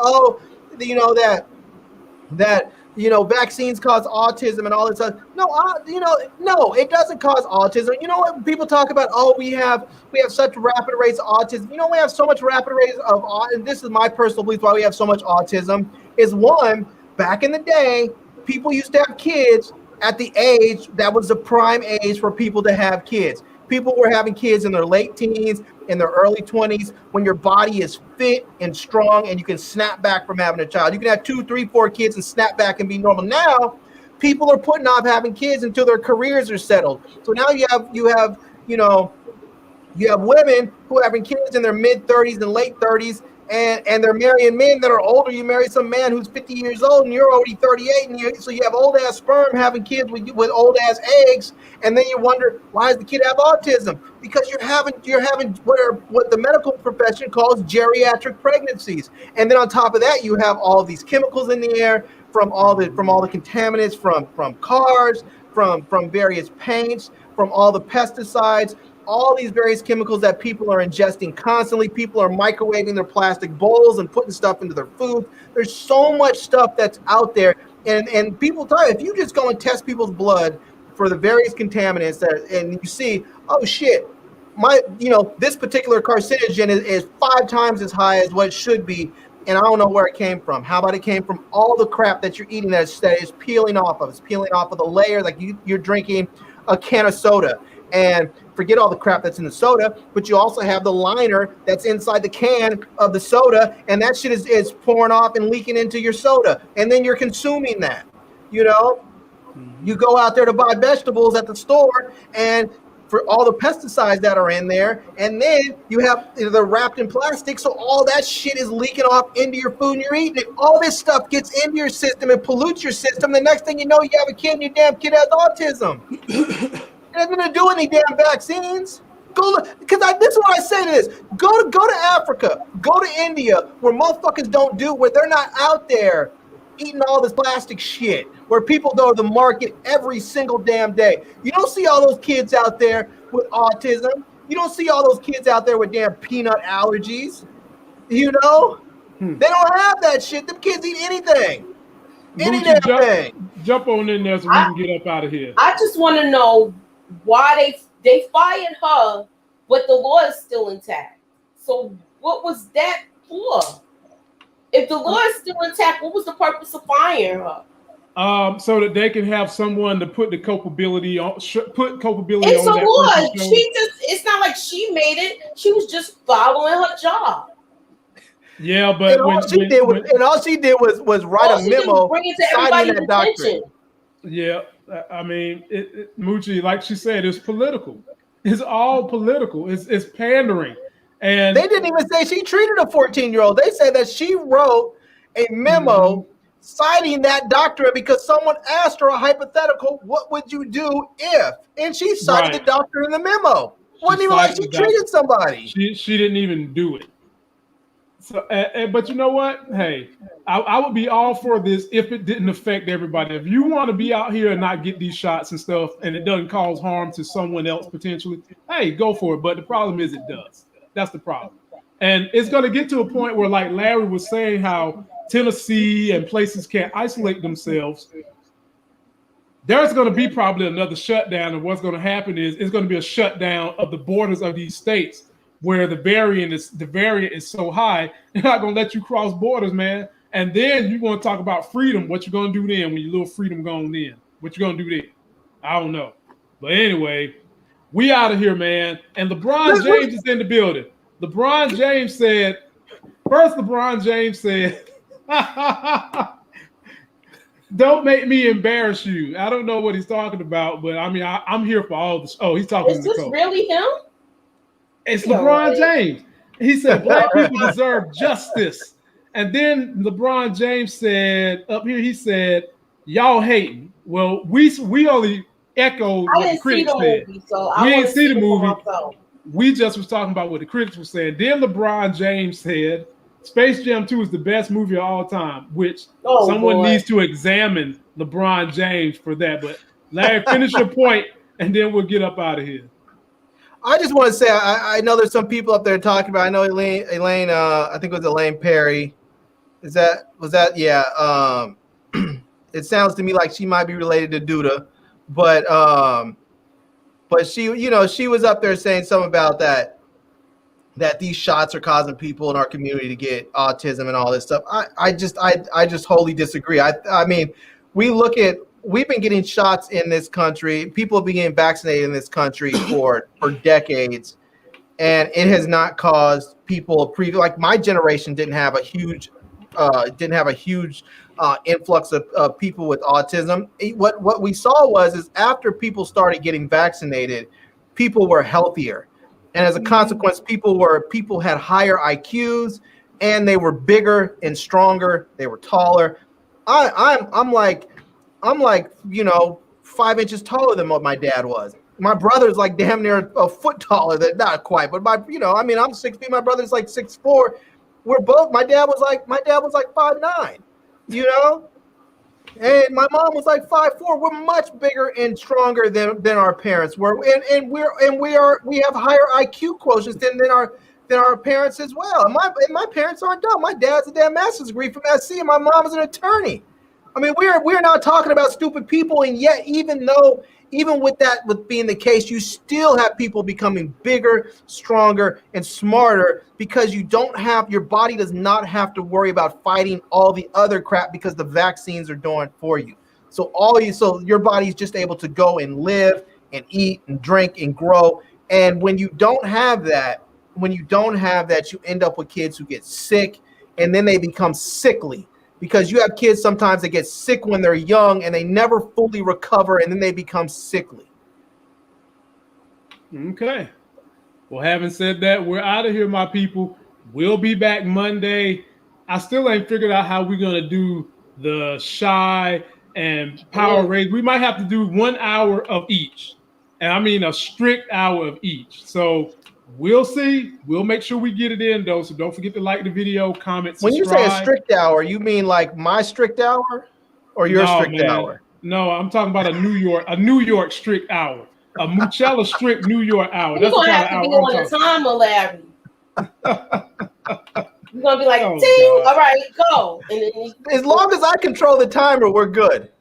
that vaccines cause autism and all this stuff. No, it doesn't cause autism. You know what people talk about? Oh, we have such rapid rates of autism. We have so much rapid rates of autism. And this is my personal belief why we have so much autism is, one, back in the day, people used to have kids at the age that was the prime age for people to have kids. People were having kids in their late teens, in their early 20s, when your body is fit and strong and you can snap back from having a child. You can have 2, 3, 4 kids and snap back and be normal. Now, people are putting off having kids until their careers are settled. So now you have women who are having kids in their mid 30s and late 30s, and they're marrying men that are older. You marry some man who's 50 years old and you're already 38, and so you have old ass sperm having kids with old ass eggs, and then you wonder, why does the kid have autism? Because you're having what the medical profession calls geriatric pregnancies. And then on top of that, you have all these chemicals in the air from all the contaminants from cars, from various paints, from all the pesticides, all these various chemicals that people are ingesting constantly. People are microwaving their plastic bowls and putting stuff into their food. There's so much stuff that's out there. And people tell you, if you just go and test people's blood for the various contaminants and you see, oh shit, this particular carcinogen is 5 times as high as what it should be, and I don't know where it came from. How about it came from all the crap that you're eating that is peeling off of? It's peeling off of the layer, like you're drinking a can of soda. And forget all the crap that's in the soda, but you also have the liner that's inside the can of the soda, and that shit is pouring off and leaking into your soda, and then you're consuming that. You go out there to buy vegetables at the store, and for all the pesticides that are in there, and then they're wrapped in plastic, so all that shit is leaking off into your food and you're eating it. All this stuff gets into your system and pollutes your system. The next thing you know, you have a kid and your damn kid has autism. It ain't gonna do any damn vaccines. This is what I say to this. Go to Africa, go to India, where motherfuckers where they're not out there eating all this plastic shit, where people go to the market every single damn day. You don't see all those kids out there with autism. You don't see all those kids out there with damn peanut allergies. They don't have that shit. Them kids eat anything. Any damn thing. Jump on in there so we can get up out of here. I just want to know why they fired her, but the law is still intact. So what was that for? If the law is still intact, what was the purpose of firing her? So that they can have someone to put culpability on. It's a law. It's not like she made it. She was just following her job. Yeah, but all she did was write a memo, bring it to everybody's attention. Yeah, Moochie, like she said, it's political. It's all political. It's pandering. And they didn't even say she treated a 14-year-old. They said that she wrote a memo citing that doctor because someone asked her a hypothetical, what would you do if? And she cited the doctor in the memo. Wasn't even like she treated somebody. She didn't even do it. So, but you know what? Hey, I would be all for this if it didn't affect everybody. If you want to be out here and not get these shots and stuff, and it doesn't cause harm to someone else potentially, hey, go for it. But the problem is it does. That's the problem. And it's going to get to a point where, like Larry was saying, how Tennessee and places can't isolate themselves. There's going to be probably another shutdown, and what's going to happen is it's going to be a shutdown of the borders of these states where the variant is so high, they're not going to let you cross borders, man. And then you want to talk about freedom. What you going to do then when your little freedom gone in? What you going to do then? I don't know. But anyway, we out of here, man. And LeBron James is in the building. LeBron James said, don't make me embarrass you. I don't know what he's talking about, but I mean, I'm here for all this. Oh, he's talking to Is this really him? It's LeBron James. He said, black people deserve justice. And then LeBron James said, up here, he said, y'all hating. Well, we only echoed what the critics said. We didn't see the movie. We just was talking about what the critics were saying. Then LeBron James said, Space Jam 2 is the best movie of all time, which someone needs to examine LeBron James for that. But Larry, finish your point, and then we'll get up out of here. I just want to say, I know there's some people up there talking about. I know Elaine. I think it was Elaine Perry. Was that? Yeah. It sounds to me like she might be related to Duda, but she, she was up there saying something about that these shots are causing people in our community to get autism and all this stuff. I just wholly disagree. I mean, we've been getting shots in this country. People have been getting vaccinated in this country for decades, and it has not caused people like my generation didn't have a huge influx of people with autism. What we saw is after people started getting vaccinated, people were healthier, and as a consequence, people had higher IQs, and they were bigger and stronger. They were taller. I'm like 5 inches taller than what my dad was. My brother's like damn near a foot taller than, not quite, but I'm 6 feet. My brother's like 6'4". My dad was like 5'9", and my mom was like 5'4". We're much bigger and stronger than our parents were, and we have higher IQ quotients than our parents as well. And my parents aren't dumb. My dad's a damn master's degree from SC, and my mom is an attorney. I mean, we're not talking about stupid people, and yet even with being the case, you still have people becoming bigger, stronger, and smarter because your body does not have to worry about fighting all the other crap because the vaccines are doing it for you. So your body's just able to go and live and eat and drink and grow. And when you don't have that, you end up with kids who get sick, and then they become sickly. Because you have kids sometimes that get sick when they're young and they never fully recover, and then they become sickly. Okay. Well, having said that, we're out of here, my people. We'll be back Monday. I still ain't figured out how we're going to do the Shy and Power Raid. We might have to do 1 hour of each. And I mean a strict hour of each. So we'll see. We'll make sure we get it in, though. So don't forget to like the video, comment, subscribe. When you say a strict hour, you mean like my strict hour or your strict hour? No, I'm talking about a New York strict hour. A Moochella strict New York hour. You're going to have to be on the timer, Larry. You're going to be like, ting, all right, go. And then as long as I control the timer, we're good.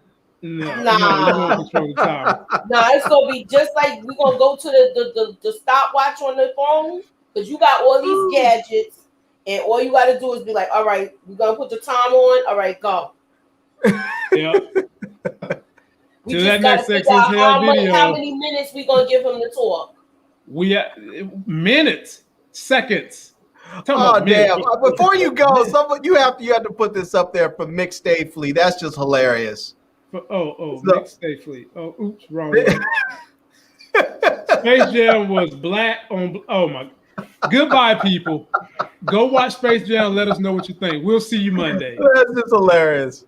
Nah, it's gonna be just like we're gonna go to the stopwatch on the phone because you got all these gadgets, and all you got to do is be like, all right, we're gonna put the time on. All right, go. Yeah. We just got to figure out how many minutes we gonna give him to talk. We have minutes, seconds. Damn! Before you go, you have to put this up there for Mixtape Fleet. That's just hilarious. Mixtape Fleet. Oh, oops, wrong one. Space Jam was black on. Oh my! Goodbye, people. Go watch Space Jam. Let us know what you think. We'll see you Monday. That's just hilarious.